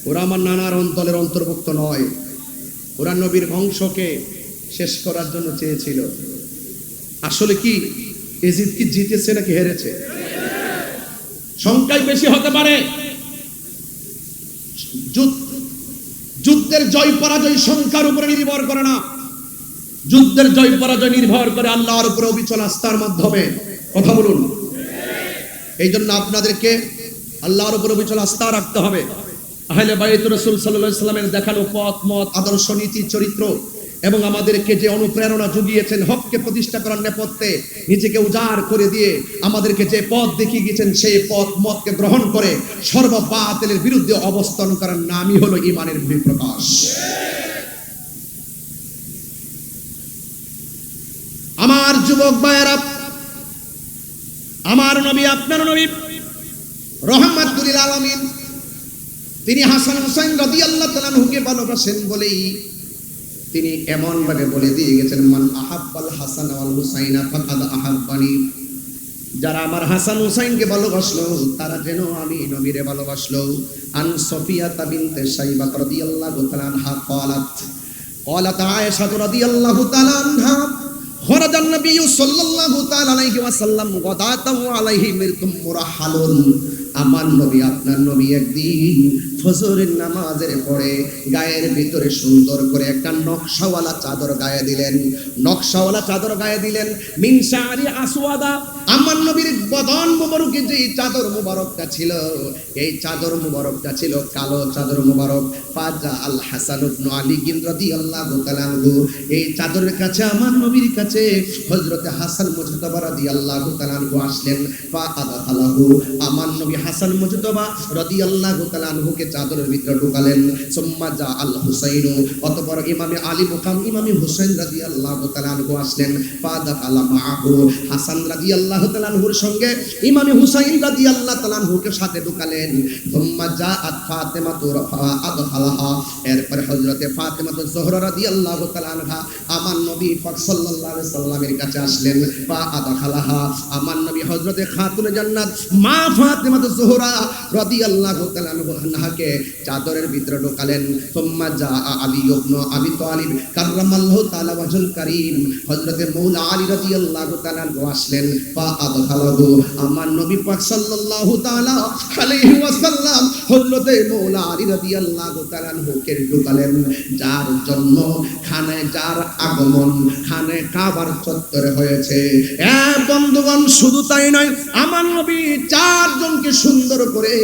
ওরা আমার নানার অন্তরের অন্তর্ভুক্ত নয়, ওরা নবীর বংশকে শেষ করার জন্য চেয়েছিল। আসলে কি এজিদ কি জিতেছে নাকি হেরেছে? সংখ্যায় বেশি হতে পারে। যুদ্ধের জয় পরাজয় সংখ্যার উপরে নির্ভর করে না, যুদ্ধের জয় পরাজয় নির্ভর করে আল্লাহর উপরে অবিচল আস্থার মাধ্যমে। কথা বলুন। এই জন্য আপনাদেরকে আল্লাহর উপরে অবিচল আস্থা রাখতে হবে। আহলে বাইত রাসূল সাল্লাল্লাহু আলাইহি সাল্লামের দেখানো পথ মত আদর্শ নীতি চরিত্র এবং আমাদেরকে যে অনুপ্রেরণা জুগিয়েছেন হককে প্রতিষ্ঠা করার নেপথ্যে নিজেকে উজাড় করে দিয়ে আমাদেরকে যে পথ দেখিয়ে গিয়েছেন, সেই পথ মতকে গ্রহণ করে সর্ববাতিলের বিরুদ্ধে অবস্থান করার নামই হলো ঈমানের বহিঃপ্রকাশ। আমার যুবক ভাইয়েরা, আমার নবী আপনার নবী রহমাতুল লিল আলামিন, তিনি হাসান হুসাইন রাদিয়াল্লাহু তাআলা আনহুকে ভালোবাসেন বলেই তিনি এমন ভাবে বলে দিয়ে গেছেন, মান আহাব্বাল হাসান ওয়াল হুসাইনা ফাকাদ আহাব্বানি। যারা আমার হাসান হুসাইনকে ভালোবাসলো তারা যেন আমি নবীরে ভালোবাসলো। আন সফিয়া বিনতে সাইবা রাদিয়াল্লাহু তাআলা আনহা قالت عائشة رضي الله تعالى عنها خرج النبي صلى الله تعالى عليه وسلم غداة عليه مرط مرحل। আমার নবী আপনার নবী একদিন ফজরের নামাজের পরে গায়ের ভিতরে সুন্দর করে একটা নকশাওয়ালা চাদর গায়ে দিলেন, নকশাওয়ালা চাদর গায়ে দিলেন। মিন শারি আসওয়াদা, আমার নবীর বদন মুবারকে যে চাদর মুবারকটা ছিল, এই চাদর মুবারকটা ছিল কালো চাদর মুবারক। ফাজা আল হাসান ইবনে আলী রাদিয়াল্লাহু তাআলা আনহু, এই চাদরের কাছে আমার নবীর কাছে হযরতে হাসান মুজতবা রাদিয়াল্লাহু তাআলা আনহু আসলেন। ফা আদখালাহু, আমার নবী হাসান মুজতবা রাদিয়াল্লাহু তাআলা আনহুকে চাদরের ভিতরে ঢুকালেন। সুম্মা জা আল হুসাইন, অতঃপর ইমামে আলী মুকাম ইমামে হুসাইন রাদিয়াল্লাহু তাআলা আনহু আসলেন। ফা দাখালা মাআহু, হাসান রাদিয়াল্লাহু তাআলা আনহুর সঙ্গে ইমামে হুসাইন রাদিয়াল্লাহু তাআলা আনহুকে সাথে ঢুকালেন। সুম্মা জাআত ফাতেমা তুরফা আদখালাহা, এরপর হযরতে ফাতেমা জোহরা রাদিয়াল্লাহু তাআলা আনহা আমার নবী পাক সাল্লাল্লাহু আলাইহি সাল্লামের কাছে আসলেন। ফা আদখালাহা, আমার নবী হযরতে খাতুনে জান্নাত মা ফাতেমা জোহরা রাদিয়াল্লাহু তাআলা আনহাকে চাদরের ভিতরে ঢোকালেন। সুম্মা জাআ আলী ইবনে আবি তালিব কাররামাল্লাহু তাআলা ওয়াজহুল কারীম, হযরতে মাওলা আলী রাদিয়াল্লাহু তাআলা আসলেন। ফা আদখালাহু, আমার নবী পাক সাল্লাল্লাহু তাআলা আলাইহি ওয়াসাল্লাম হযরতে মাওলা আলী রাদিয়াল্লাহু তাআলা কে ঢোকালেন, যার জন্য যার আগমন খানে কাবার চত্বরে হয়েছে। বন্ধুগণ, শুধু তাই নয়, আমার নবী চারজনকে সুন্দর করে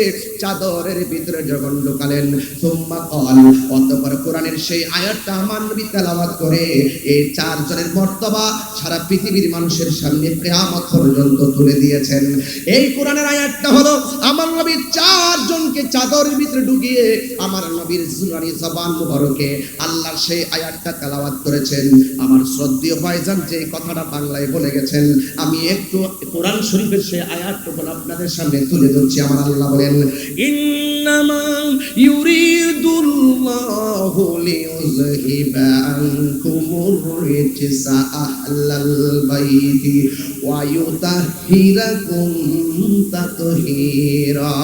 চাদরের ভিতরে যখন ঢোকালেন, সুম্মা ক্বাল, অতঃপর কোরআনের সেই আয়াতটা আমার নবী তেলাওয়াত করে এই চারজনের মর্তবা সারা পৃথিবীর মানুষের সামনে কিয়ামত পর্যন্ত তুলে দিয়েছেন। এই কোরআনের আয়াতটা হলো আমার নবী চারজনকে চাদরের ভিতরে ঢুকিয়ে আমার নবীর জুরানি জবান মুবারকে আল্লাহর সেই আয়াতটা তেলাওয়াত করেছেন। আমার শ্রদ্ধেয় ভাইজান যে কথাটা বাংলায় বলে গেছেন, আমি একটু কোরআন শরীফের সেই আয়াতটুকু আপনাদের সামনে তুলে ধরছি। আমার আল্লাহ বলেন, ইন্নামা ইউরিদুল্লাহ আল্লাহু লিইউযহিবা আনকুমুর রিজসা আহলাল বাইতি ওয়া ইউতাহহিরাকুম তাতহীরা।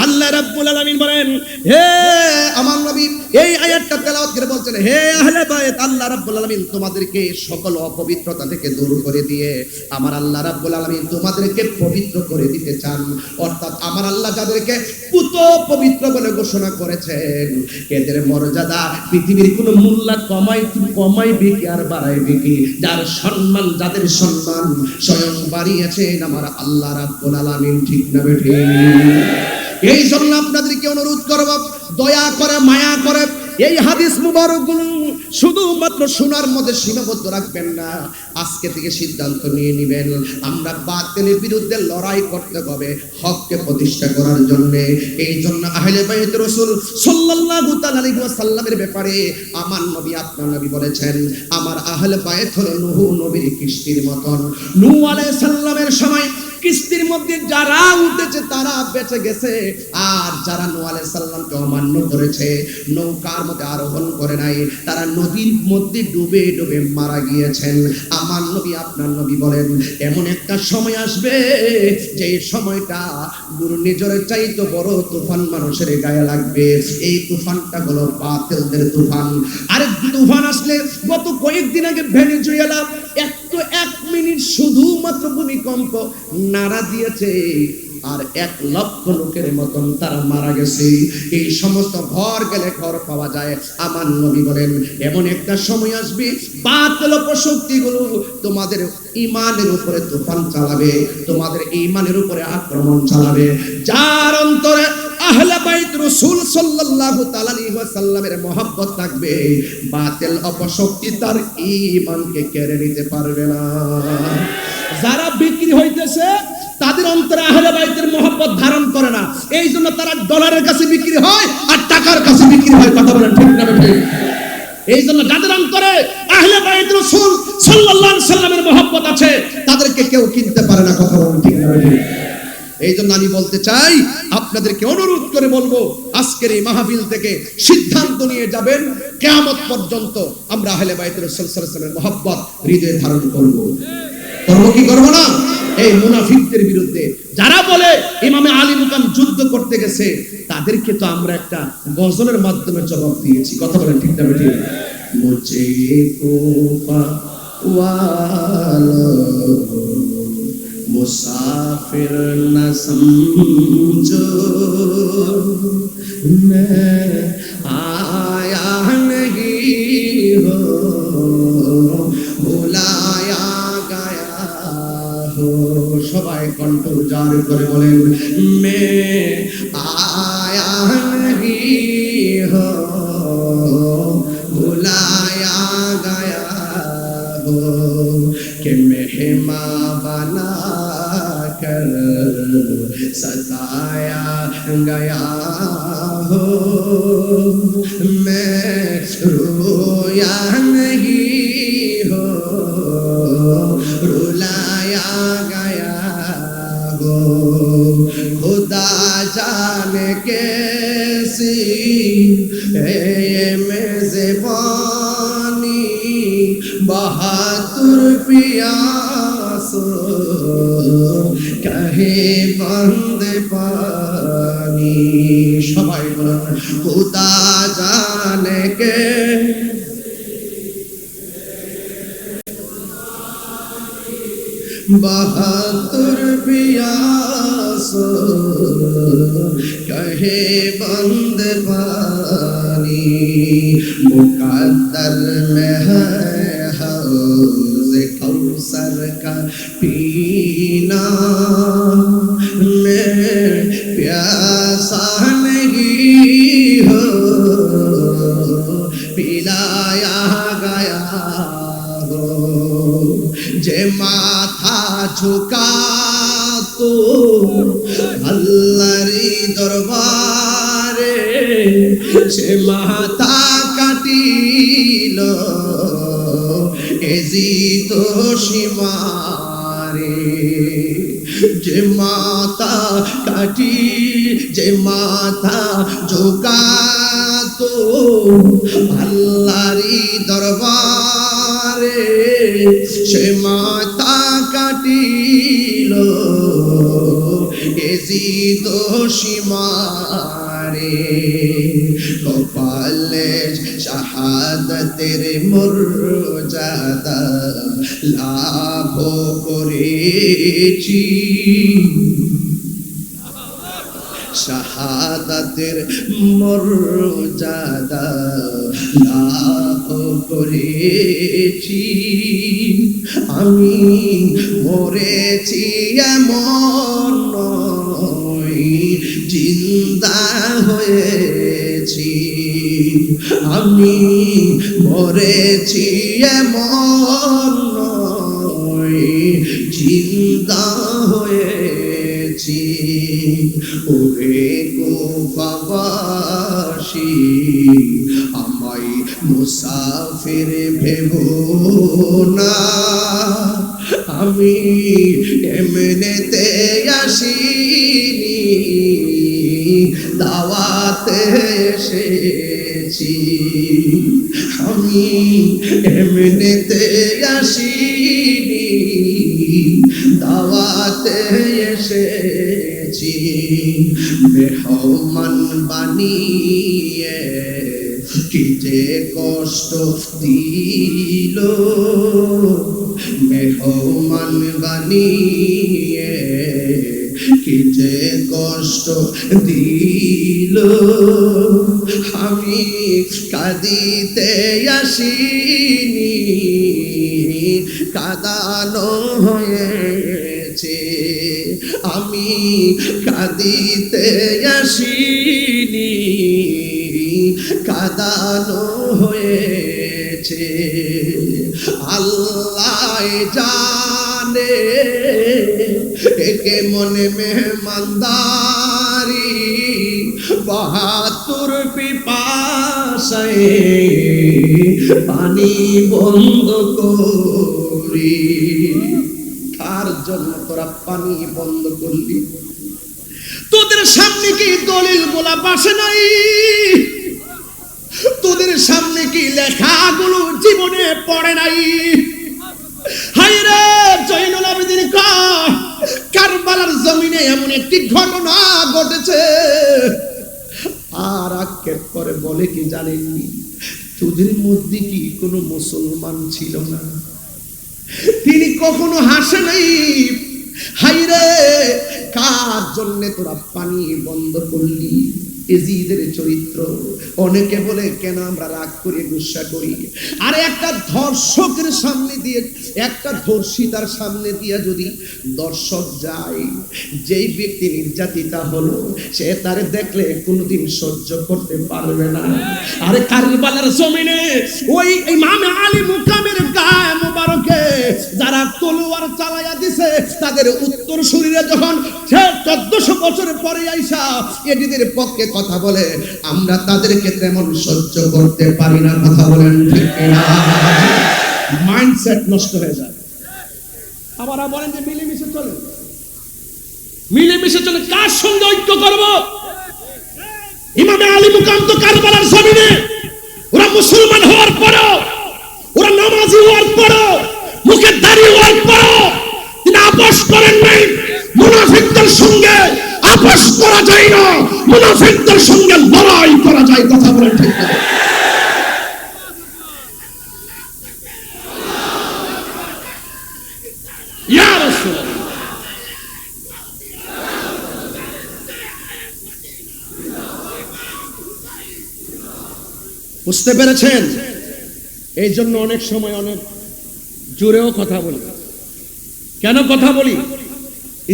আল্লাহ রাব্বুল আলামিন বলেন, হে আমার নবী, এই আয়াতটা তেলাওয়াত করে বলছেন, হে আহলে বাইত, আল্লাহ রাব্বুল আলামিন তোমাদেরকে সকল অপবিত্রতা থেকে দূর করে দিয়ে আমার আল্লাহ রাব্বুল আলামিন তোমাদেরকে পবিত্র করে দিতে চান। অর্থাৎ আমার আল্লাহ যাদেরকে পুত পবিত্র বলে ঘোষণা করেছেন, এদের মর্যাদা পৃথিবীর কোনো মূল্য কমাইবে কি আর বাড়াইবে কি? যাদের সম্মান স্বয়ং বাড়িয়েছেন আমার আল্লাহ রাব্বুল আলামিন, ঠিক না বেঠিক? এই জন্য আপনাদেরকে অনুরোধ করব, দয়া করে মায়া করে এই হাদিস মুবারকগুলো শুধুমাত্র শোনার মধ্যে সীমাবদ্ধ রাখবেন না। আজকে থেকে সিদ্ধান্ত নিয়ে নেবেন, আমরা বাতিলের বিরুদ্ধে লড়াই করতে হবে হককে প্রতিষ্ঠা করার জন্য। এই জন্য আহলে বাইত রাসূল সাল্লাল্লাহু তাআলা আলাইহি ওয়াসাল্লামের ব্যাপারে আমার নবী, আপনার নবী বলেছেন, আমার আহলে বাইত হলো নূহ নবীর কিস্তির মতন। নূহ আলাইহিস সালামের সময় কিস্তির মধ্যে যারা উঠেছে তারা বেঁচে গেছে, আর যারা নূহ আলাইহিস সালামকে অমান্য করেছে, নৌকার মধ্যে আরোহণ করে নাই, তারা নদীর মধ্যে ডুবে ডুবে মারা গিয়েছেন। আমার নবী, আপনার নবী বলেন, এমন একটা সময় আসবে যে সময়টা ঘূর্ণিঝড়ের চাইতে বড় তুফান মানুষের গায়ে লাগবে। এই তুফানটা হলো বাতিলদের তুফান। আরেক তুফান আসলে গত কয়েকদিন আগে ভেনেজুয়েলা এক মিনিট শুধুমাত্র ভূমিকম্প নাড়া দিয়েছে, আর 1 লক্ষ লোকের মতন তারা মারা গেছে। এই সমস্ত ঘর গেলে ঘর পাওয়া যায়। আমার নবী বলেন, এমন একটা সময় আসবে বাতিল শক্তিগুলো তোমাদের ঈমানের উপরে তুফান চালাবে, তোমাদের ঈমানের উপরে আক্রমণ চালাবে। যার অন্তরে আহলে বাইত রাসূল সাল্লাল্লাহু তাআলা আলাইহি ওয়াসাল্লামের মহব্বত থাকবে, বাতিল অপশক্তি তার ঈমানকে কেড়ে নিতে পারবে না। যারা বিক্রি হইতেছে তাদের অন্তরে আহলে বাইতের মহব্বত ধারণ করে না, এই জন্য তারা ডলারের কাছে বিক্রি হয় আর টাকার কাছে বিক্রি হয়। কথা বলেন ঠিক না ঠিক? এই জন্য যাদের অন্তরে আহলে বাইত রাসূল সাল্লাল্লাহু আলাইহি ওয়াসাল্লামের মহব্বত আছে, তাদেরকে কেউ কিনতে পারে না। কথা বলেন ঠিক না ঠিক? এই জন্য আমি বলতে চাই, আপনাদেরকে অনুরোধ করে বলবো, আজকের এই মাহফিল থেকে সিদ্ধান্ত নিয়ে যাবেন, কিয়ামত পর্যন্ত আমরা আহলে বাইত রাসূল সাল্লাল্লাহু আলাইহি ওয়াসাল্লামের মহব্বত হৃদয়ে ধারণ করব। করব কি করব না? এই মুনাফিকদের বিরুদ্ধে যারা বলে ইমামে আলী মুকাম যুদ্ধ করতে গেছে, তাদেরকে তো আমরা একটা গজলের মাধ্যমে জবাব দিয়েছি। কথা বলেন ঠিক না ঠিক? মুঝে কুফা ওয়ালো মুসাফির না সমঝো, मैं आया नहीं हो बुलाया गया हो। সবাই কণ্ঠ উজাড় করে বলেন, मैं आया नहीं हो बुलाया गया हो कि मेहमान बना कर सताया गया हो। मैं रोया नहीं हो रुलाया गया हो। खुदा जाने कैसी ये मेज़बानी बहादुर पियास कहे बंद पानी। সবাই বলেন, খুদা জানে কে बहादुर पियास कहे बंद पानी। मुकद्दर में है हौज़ कौसर का पीना, मैं प्यासा नहीं हो पिलाया गया हो। जे माथा झुका तो আল্লাহর দরবারে, সে মাথা কাটিল এজিদ সীমার রে যে মাথা কাটি যে মাথা ঝোকাতো আল্লাহরি দরবারে সে মাথা কাটিল এজিদ সীমারে কপালে শাহাদাতের মর্যাদা লাভ করেছি শাহাদাতের মর্যাদা লাভ করেছি আমি মরেছি এমন নয় জিন্দা হয়েছি আমি মরেছি এমন নয় জিন্দা হয়েছি ওরে কুফাবাসী আমায় মুসাফির ভেবো না আমি এমনেতে আসিনি দাওয়াতে এসেছি আমি এমনেতে আসিনি দাওয়াতে এসেছি মেহমান বানিয়ে কি যে কষ্ট দিল মেহমান বানিয়ে কি যে কষ্ট দিল আমি কাঁদিতে আসিনি কাঁদানো হয়েছে আমি কাঁদিতে আসিনি কাঁদানো হয়েছে আল্লাহ জানে একে মনে মেহমানদারি ৭২ পিপাসায় পানি বন্ধ করি কার জন্য তোরা পানি বন্ধ করলি তোদের সামনে কি দলিল গোলা বাসে নাই তোদের সামনে কি লেখাগুলো জীবনে পড়ে নাই হায়রে জয়নুল আবেদিন কারবালার জমিনে এমন একটি ঘটনা ঘটেছে আর আক্ষেপ করে বলে কি জানেননি তোদের মধ্যে কি কোনো মুসলমান ছিল না তিনি কখনো হাসে নাই হায়রে কার জন্য তোরা পানি বন্ধ করলি এজিদের চরিত্র অনেকে বলে কেন আমরা রাগ করে গুসা করি আরে একটা ধর্ষকের সামনে দিয়ে একটা ধর্ষিতার সামনে দিয়ে যদি দর্শক যায় যেই ব্যক্তি নির্যাতিতা হলো সে তারে দেখলে কোনোদিন সহ্য করতে পারবে না আরে কারবালার জমিনে ওই ইমাম আলী মুকামের গায়ে মোবারকে যারা তলোয়ার চালায়া দিছে তাদের উত্তর শরীরে যখন 1400 বছর পরে আইসা এটিদের পক্ষে কথা বলে আমরা তাদেরকে তেমন সহ্য করতে পারি না কথা বলেন ঠিক না মাইন্ডসেট নষ্ট হয়ে যায় আবার বলেন যে মিলেমিশে চলে কার সঙ্গে ঐক্য করব ইমাম আলী মুকাম তো কারবালার জমিনে ওরা মুসলমান হওয়ার পরেও ওরা নামাজি হওয়ার পরেও মুখে দাড়ি হওয়ার পরেও তিনি আপোষ করেন নাই মুনাফিকদের সঙ্গে আপোষ করা যায় না মুনাফিকদের সঙ্গে লড়াই করা যায় কথা বলেন ঠিক না ইয়া রাসূলুল্লাহ বুঝতে পেরেছেন এই জন্য অনেক সময় অনেক জোরেও কথা বলি কেন কথা বলি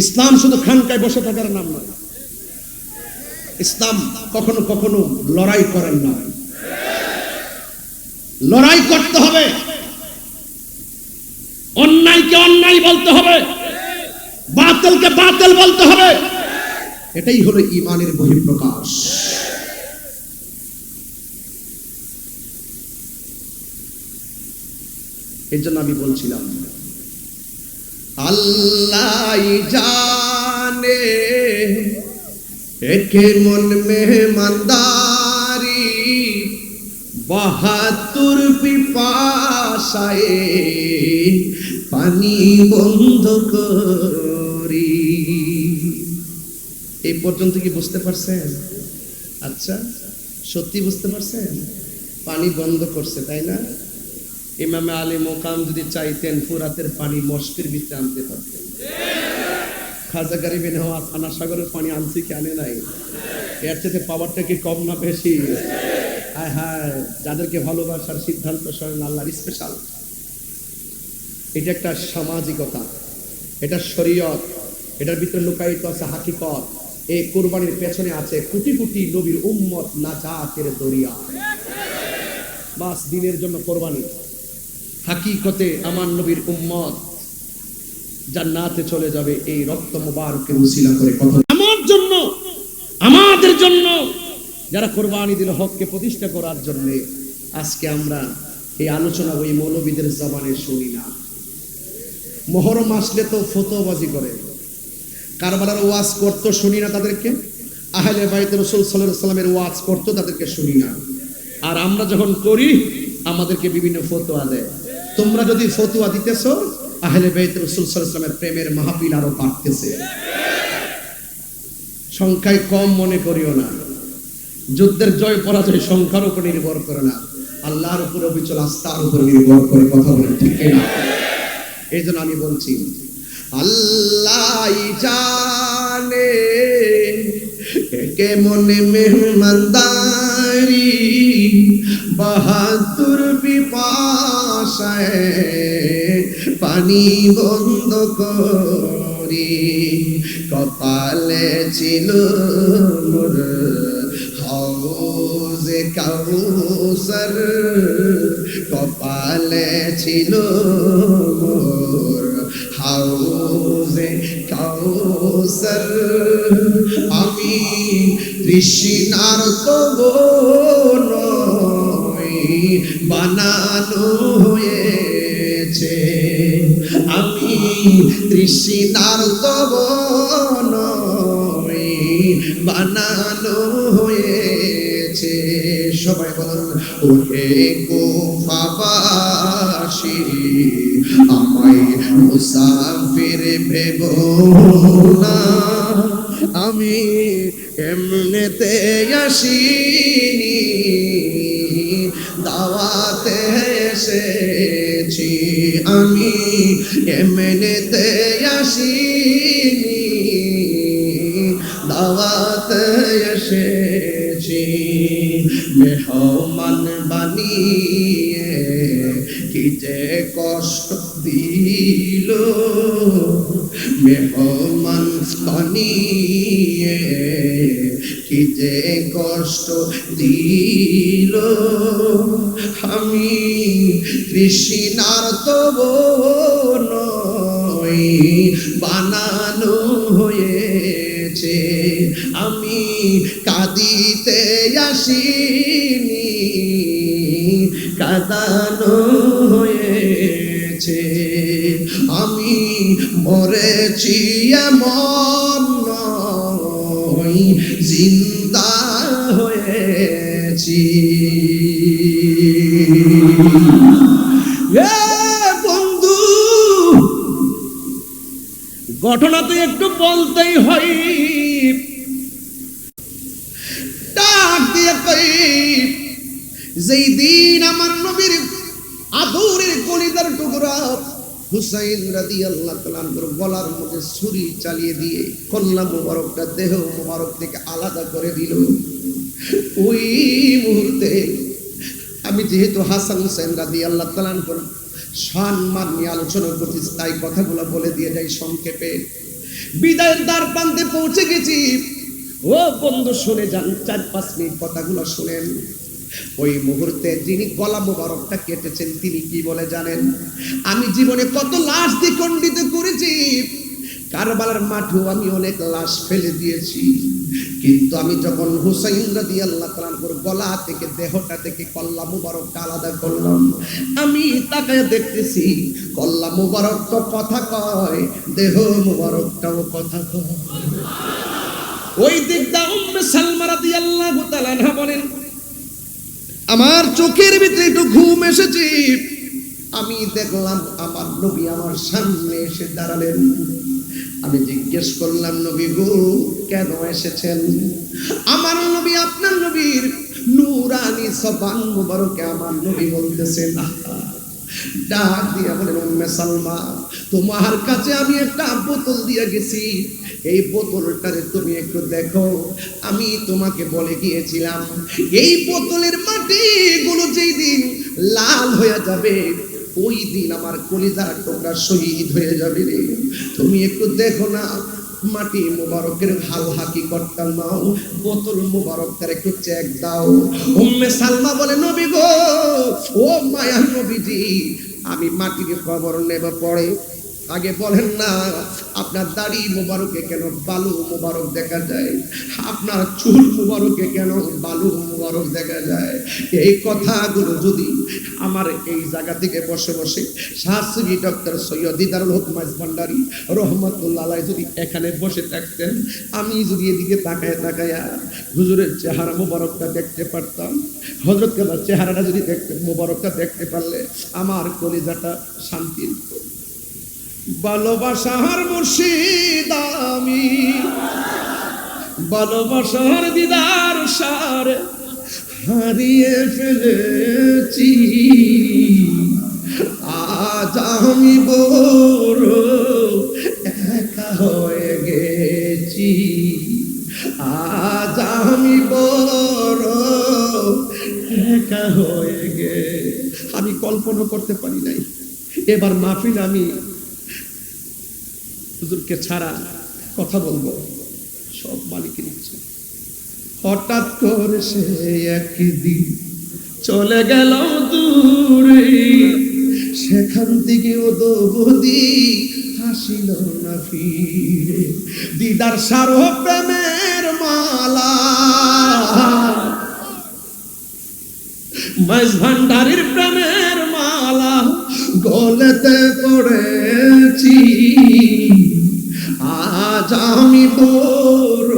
ইসলাম শুধু খানকায় বসে থাকার নাম নয় ইসলাম কখনো কখনো লড়াই করেন না লড়াই করতে হবে অন্যায়কে অন্যায় বলতে হবে বাতিলকে বাতিল বলতে হবে এটাই হলো ঈমানের বহিঃপ্রকাশ এই জন্য আমি বলছিলাম अल्लाह जाने एक मन मेहमानदारी 72 পিপাসায় পানি বন্ধ করি। এই পর্যন্ত কি বুঝতে পারছেন? আচ্ছা, সত্যি বুঝতে পারছেন? পানি বন্ধ করছে, তাই না? ইমামে আলী মোকাম যদি চাইতেন ফুরাতের পানি মস্কের ভিতরে আনতে পারতেন। খাজা গরিবে নওয়াজ আনা সাগরের পানি আনছি কি আনে নাই? এর চেয়ে পাওয়ারটা কি কম না বেশি? হায় হায়, যাদেরকে ভালোবাসার সিদ্ধান্ত স্বয়ং আল্লাহর স্পেশাল। এটা একটা সামাজিকতা, এটা শরীয়ত, এটার ভিতরে লুকায়িত আছে হাকিকত। এই কুরবানির পেছনে আছে কোটি কোটি নবীর উম্মত নাজাতের দরিয়া। বাস দিনের জন্য কোরবানি, হাকিকতে আমার নবীর উম্মত জান্নাতে চলে যাবে এই রক্ত মুবারকের উসিলা করে। কথা আমার জন্য, আমাদের জন্য, যারা কোরবানি দিল হককে প্রতিষ্ঠা করার জন্য। আজকে আমরা এই আলোচনা ওই মৌলবীদের জবানে শুনি না। মুহররম আসলে তো ফতোয়াবাজি করে, কারবালার ওয়াজ করতো শুনি না তাদেরকে, আহলে বাইত রাসূল সাল্লাল্লাহু আলাইহি ওয়াসাল্লামের ওয়াজ করতো তাদেরকে শুনি না। আর আমরা যখন করি আমাদেরকে বিভিন্ন ফতোয়া দেয়। তোমরা যদি ফতোয়া দিতেছো, আহলে বাইত রাসূল সাল্লাল্লাহু আলাইহি ওয়াসাল্লামের প্রেমের মাহফিল আরো বাড়তেছে। সংখ্যায় কম মনে করিও না। যুদ্ধের জয় পরাজয় সংখ্যার উপর নির্ভর করে না, আল্লাহর উপর অবিচল আস্থার উপর নির্ভর করে। কথা বলেন ঠিক না? এই জন্য আমি বলছি, আল্লাহ জানে কেমন মেহমানদারি 72 পিপাসায় পানি বন্ধ করি। কপালে ছিল মোর হাউজে কাউসার, কপালে ছিল মোর হাউজে কাউসার। আমি তৃষ্ণার নই বানানো হয়েছে, আমি তৃষ্ণার নই বানানো হয়েছে। সবাই বলুন, ওহে কুফাবাসী আমায় মুসাফির ভেবো না, আমি এমনেতে আসিনি, দাওয়াতে এসেছি। আমি এমনেতে আসিনি, দাওয়াতে এসেছি। মেহমান বানিয়ে কি যে কষ্ট দিল, মেহমান বানিয়ে কি যে কষ্ট দিল। আমি তৃষ্ণার তব নই বানানো হয়েছে, আমি কাঁদিতে আসিনি, কাঁদানো হয়েছে। আমি মরেছি এমন নই, জিন্দা হয়েছি। বন্ধু, ঘটনা তো একটু বলতেই হয়। ডাক দিয়ে কই, যেই দিন আমার নবীর আদরের কলিজার টুকরা হুসাইন রাদিয়াল্লাহু তাআলা আনহুর গলার মধ্যে ছুরি চালিয়ে দিয়ে কল্লা মুবারকটা দেহ মুবারক থেকে আলাদা করে দিল, ওই মুহূর্তে আমি যেহেতু হাসান হুসাইন রাদিয়াল্লাহু তাআলা আনহুর সম্মান নিয়ে আলোচনা করছি, তাই কথাগুলো বলে দিয়ে যাই সংক্ষেপে। বিদায়ের দ্বার প্রান্তে পৌঁছে গেছি। ও বন্ধু শুনে যান, 4-5 মিনিট কথাগুলো শুনেন। ওই মুহূর্তে যিনি গলা মোবারকটা কেটেছেন তিনি কি বলে জানেন? আমি জীবনে কত লাশ দ্বিখণ্ডিত করেছি, কারবালার মাঠেও আমি অনেক লাশ ফেলে দিয়েছি, কিন্তু আমি যখন হুসাইন রাদিয়াল্লাহু তাআলার গলা থেকে দেহটা থেকে কল্লা মুবারকটা আলাদা করলাম, আমি তাকায় দেখতেছি কল্লা মুবারক তো কথা কয়, দেহ মুবারকটাও কথা কয়। ওই দিকটা উম্মে সালমা রাদিয়াল্লাহু তাআলা আনহা বলেন, আমার চোখের ভিতরে একটু ঘুম এসেছে, আমি দেখলাম আমার নবী আমার সামনে এসে দাঁড়ালেন। আমি জিজ্ঞেস করলাম, নবী গো কেন এসেছেন? আমার নবী আপনার নবীর নূরানি জবান মুবারকে আমার নবী বলতেছেন, ডাক দিয়া বলেন, উম্মে সালমা তোমার কাছে আমি একটা বোতল দিয়ে গেছি, এই বোতলটারে তুমি একটু দেখো। আমি তোমাকে বলে গিয়েছিলাম এই বোতলের মাটি গুলো যেই দিন লাল হয়ে যাবে ওই দিন আমার কলিজার টুকরা শহীদ হয়ে যাবে রে। তুমি একটু দেখো না, মাটি মুবারকের হাল হাকিকতটা নাও, বোতল মুবারকটার একটু চেক দাও। উম্মে সালমা বলে, নবী গো, ও মায়ার নবীজি, আমি মাটির খবর নেব পরে, আগে বলেন না আপনার দাড়ি মুবারকে কেন বালু মুবারক দেখা যায়, আপনার চুল মুবারকে কেন বালু মুবারক দেখা যায়? এই কথাগুলো যদি আমার এই জায়গা থেকে বসে বসে শাস্ত্রী ডক্টর সৈয়দ দিদারুল হক মাইজভান্ডারী রহমতুল্লাহ আলাইহি যদি এখানে বসে থাকতেন, আমি যদি এদিকে তাকায়া হুজুরের চেহারা মুবারকটা দেখতে পারতাম, হযরত কেবলার চেহারাটা যদি দেখতে মুবারকটা দেখতে পারলে আমার কলিজাটা শান্তির। ভালোবাসার মুর্শিদ আমি, ভালোবাসার দিদার সারে হারিয়ে ফেলেছি, আজ আমি বড় একা হয়ে গেছি, আজ আমি বড় একা হয়ে গে। আমি কল্পনা করতে পারি নাই এবার মাহফিল আমি হুজুরকে ছাড়া কথা বলবো, সব মালিকের ইচ্ছা। হঠাৎ করে সে একদিন চলে গেল দূরে, সেখান থেকে ও দৌদি হাসিল না ফিরে। দিদার সারো প্রেমের মালা, মাইজভান্ডারীর প্রেমের মালা গলেতে পড়েছি, আজ আমি বড়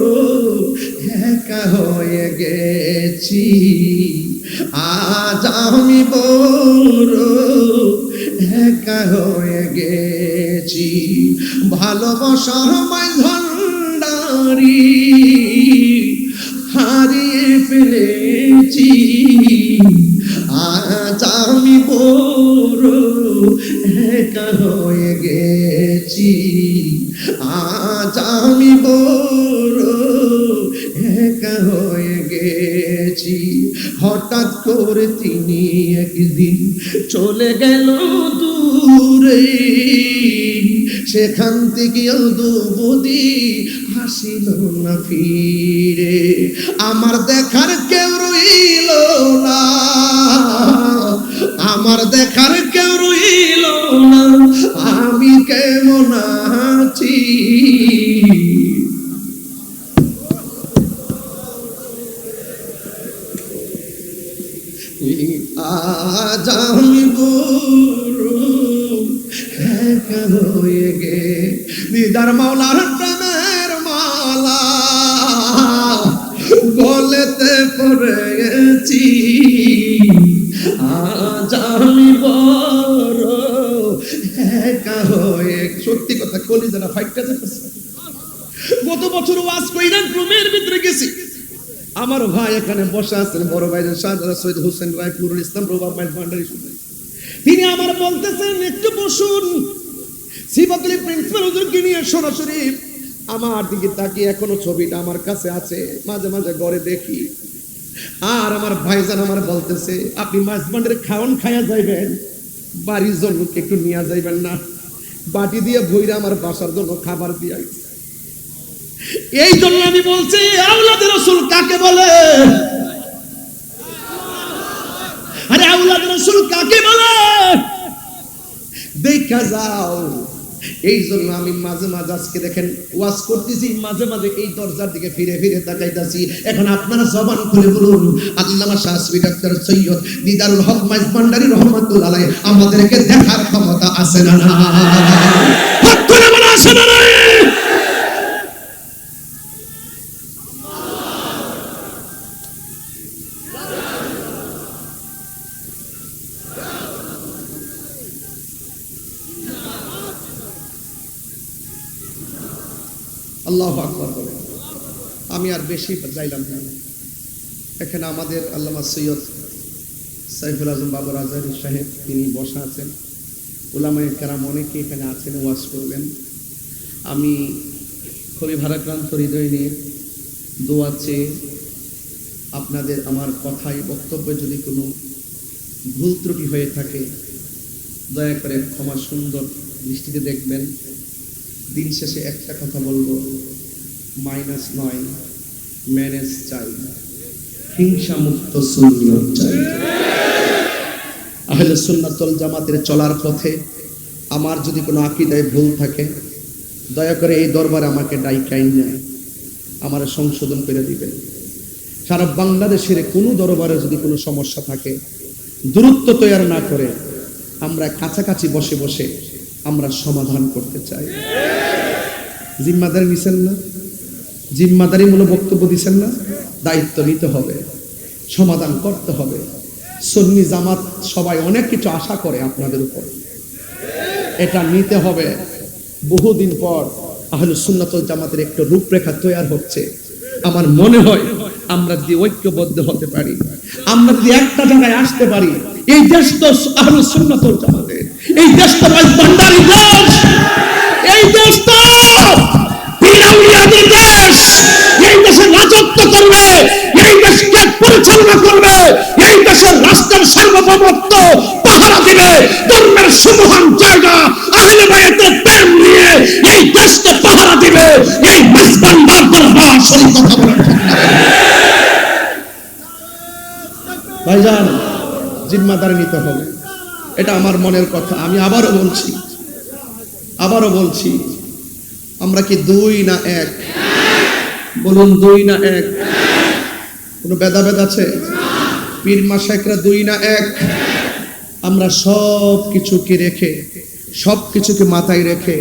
একা হয়ে গেছি, আজ আমি বড় একা হয়ে গেছি। ভালোবাসার মাইজভান্ডারী হারিয়ে ফেলেছি, আজ আমি বড় একা হয়ে গেছি, আজ আমি বড় একা হয়ে গেছি। হঠাৎ করে তিনি একদিন চলে গেল দূরে, সেখান থেকে দুবুদি হাসিল না ফিরে। আমার দেখার কেউ রইল না, আমার দেখার কেউ রইল না, আমি কেমন আছি। আজ আমি বড় একা হয়ে গে। দিদার মাওলার প্রেমের মালা গলেতে পড়েছি, আজ আমি বড় একা হয়ে। সত্যি কথা, কলিজাটা ফাইটটা যেতেছে। গত বছর ওয়াজ কইরান রুমের ভিতরে গেছি, আমার ভাই এখানে বসে আছেন, বড় ভাই শাহজাদা সৈয়দ হোসেন রায় নুরুল ইসলাম রবাব মাইজভান্ডারী, তিনি আমার বলতেছেন একটু বসুন। সিফাতুল প্রিন্সিপাল হুজুরকে নিয়ে সরাসরি আমার দিকে তাকিয়ে, এখনো ছবিটা আমার কাছে আছে, মাঝে মাঝে ঘরে দেখি। আর আমার ভাইজান আমার বলতেছে, আপনি মাইজভান্ডারী খাওন খায়া যাইবেন, বাড়ির জন্য একটু নিয়ে যাইবেন না? বাটি দিয়ে ভইরা আমার বাসার জন্য খাবার দিয়ে। এই জন্য আমি বলছি, আওলাদে রাসূল কাকে বলে? আরে আওলাদে রাসূল কাকে বলে? দেখা যাও। এই জন্য আমি মাঝে মাঝে আজকে দেখেন ওয়াজ করতেছি, মাঝে মাঝে এই দরজার দিকে ফিরে ফিরে তাকাইতাছি। এখন আপনারা জবান খুলে বলুন, আল্লামা শাহসুফি ডক্টর সৈয়দ দিদারুল হক মাইজভান্ডারী রহমাতুল্লাহ আলাইহি আমাদেরকে দেখার ক্ষমতা আছে না না? হাত তুলে বলা আছে না না? আল্লাহু আকবার বলে। আমি আর বেশি যাইলাম না। এখানে আমাদের আল্লামা সৈয়দ সাইফুল আজম বাবর আজহারী সাহেব তিনি বসা আছেন, উলামায়ে কেরাম অনেকে এখানে আছেন, ওয়াজ করবেন। আমি খুবই ভারাক্রান্ত হৃদয় নিয়ে দোয়া চেয়ে আপনাদের আমার কথায় বক্তব্যে যদি কোনো ভুল ত্রুটি হয়ে থাকে দয়া করে ক্ষমা সুন্দর দৃষ্টিতে দেখবেন। দিন শেষে একটা কথা বলবো, মাইনাস নয়, ম্যানেজ চাই, হিংসা মুক্ত সুন্নিয়ত চাই। আহলে সুন্নাত ওয়াল জামাতের চলার পথে আমার যদি কোনো আকীদায় ভুল থাকে দয়া করে এই দরবারে আমাকে ডাইকাই নেয়, আমার সংশোধন করে দিবেন। সারা বাংলাদেশের কোনো দরবারে যদি কোনো সমস্যা থাকে দূরত্ব তৈরি না করে আমরা কাছাকাছি বসে বসে আমরা সমাধান করতে চাই। জিম্মাদারি নিছেন না? জিম্মাদারিমূলক বক্তব্য দিচ্ছেন না? দায়িত্ব নিতে হবে, সমাধান করতে হবে। সুন্নি জামাত সবাই অনেক কিছু আশা করে আপনাদের উপর, এটা নিতে হবে। বহুদিন পর আহলে সুন্নাত ওয়াল জামাতের একটা রূপরেখা তৈরি হচ্ছে। আমার মনে হয় আমরা যদি ঐক্যবদ্ধ হতে পারি, আমরা যদি একটা জায়গায় আসতে পারি, এই দেশ তো আহলে সুন্নাত ওয়াল জামাতের, এই দেশ তো ভান্ডারী দেশ, এই দেশ তো পীর আউলিয়াদের দেশ, এই দেশে রাজত্ব করবে, এই দেশকে পরিচালনা করবে, এই দেশের রাষ্ট্রের সার্বভৌমত্ব পাহারা দিবে, ধর্মের সুমহান জায়গা আহলে বায়াতের প্রেম নিয়ে এই দেশকে পাহারা দিবে। এই মেজবানদার দরবার শরীফ কথা বলেন ভাইজান, জিম্মাদারি নিতে হবে, এটা আমার মনের কথা। আমি আবারও বলছি, আমরা কি দুই না এক? বলুন, দুই না এক? কোনো ভেদাভেদ আছে? পীর মাশায়েখরা দুই না এক? আমরা সব কিছুকে মাথায় রেখে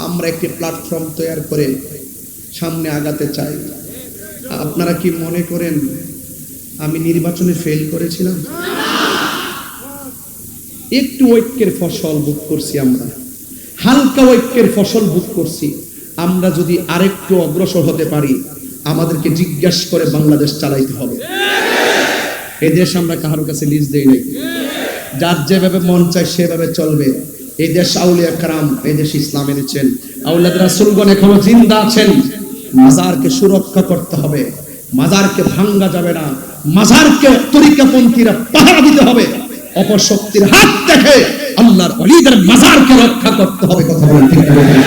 আমরা একটি প্ল্যাটফর্ম তৈরি করে সামনে আগাতে চাই। আপনারা কি মনে করেন আমি নির্বাচনে ফেল করেছিলাম? একটু ঐক্যের ফসল ভোগ করছি, আমরা হালকা ঐক্যের ফসল ভোগ করছি। আমরা যদি আরেকটু অগ্রসর হতে পারি আমাদেরকে জিজ্ঞাসা করে বাংলাদেশ চালাইতে হবে। এই দেশ আমরা কারোর কাছে লিজ দেই নাই, যার যেভাবে মন চায় সেভাবে চলবে। এই দেশ আউলিয়া কেরাম, এই দেশ ইসলাম এনেছেন, আউলিয়া রাসূলগণ এখনো জিন্দা আছেন। মাজারকে সুরক্ষা করতে হবে, মাজারকে ভাঙ্গা যাবে না, মাজারকে তরিকাপন্থীরা পাহারা দিতে হবে। অপশক্তির হাত থেকে আল্লাহর ওলিদের মাজারকে রক্ষা করতে হবে। কথা বলেন ঠিক না?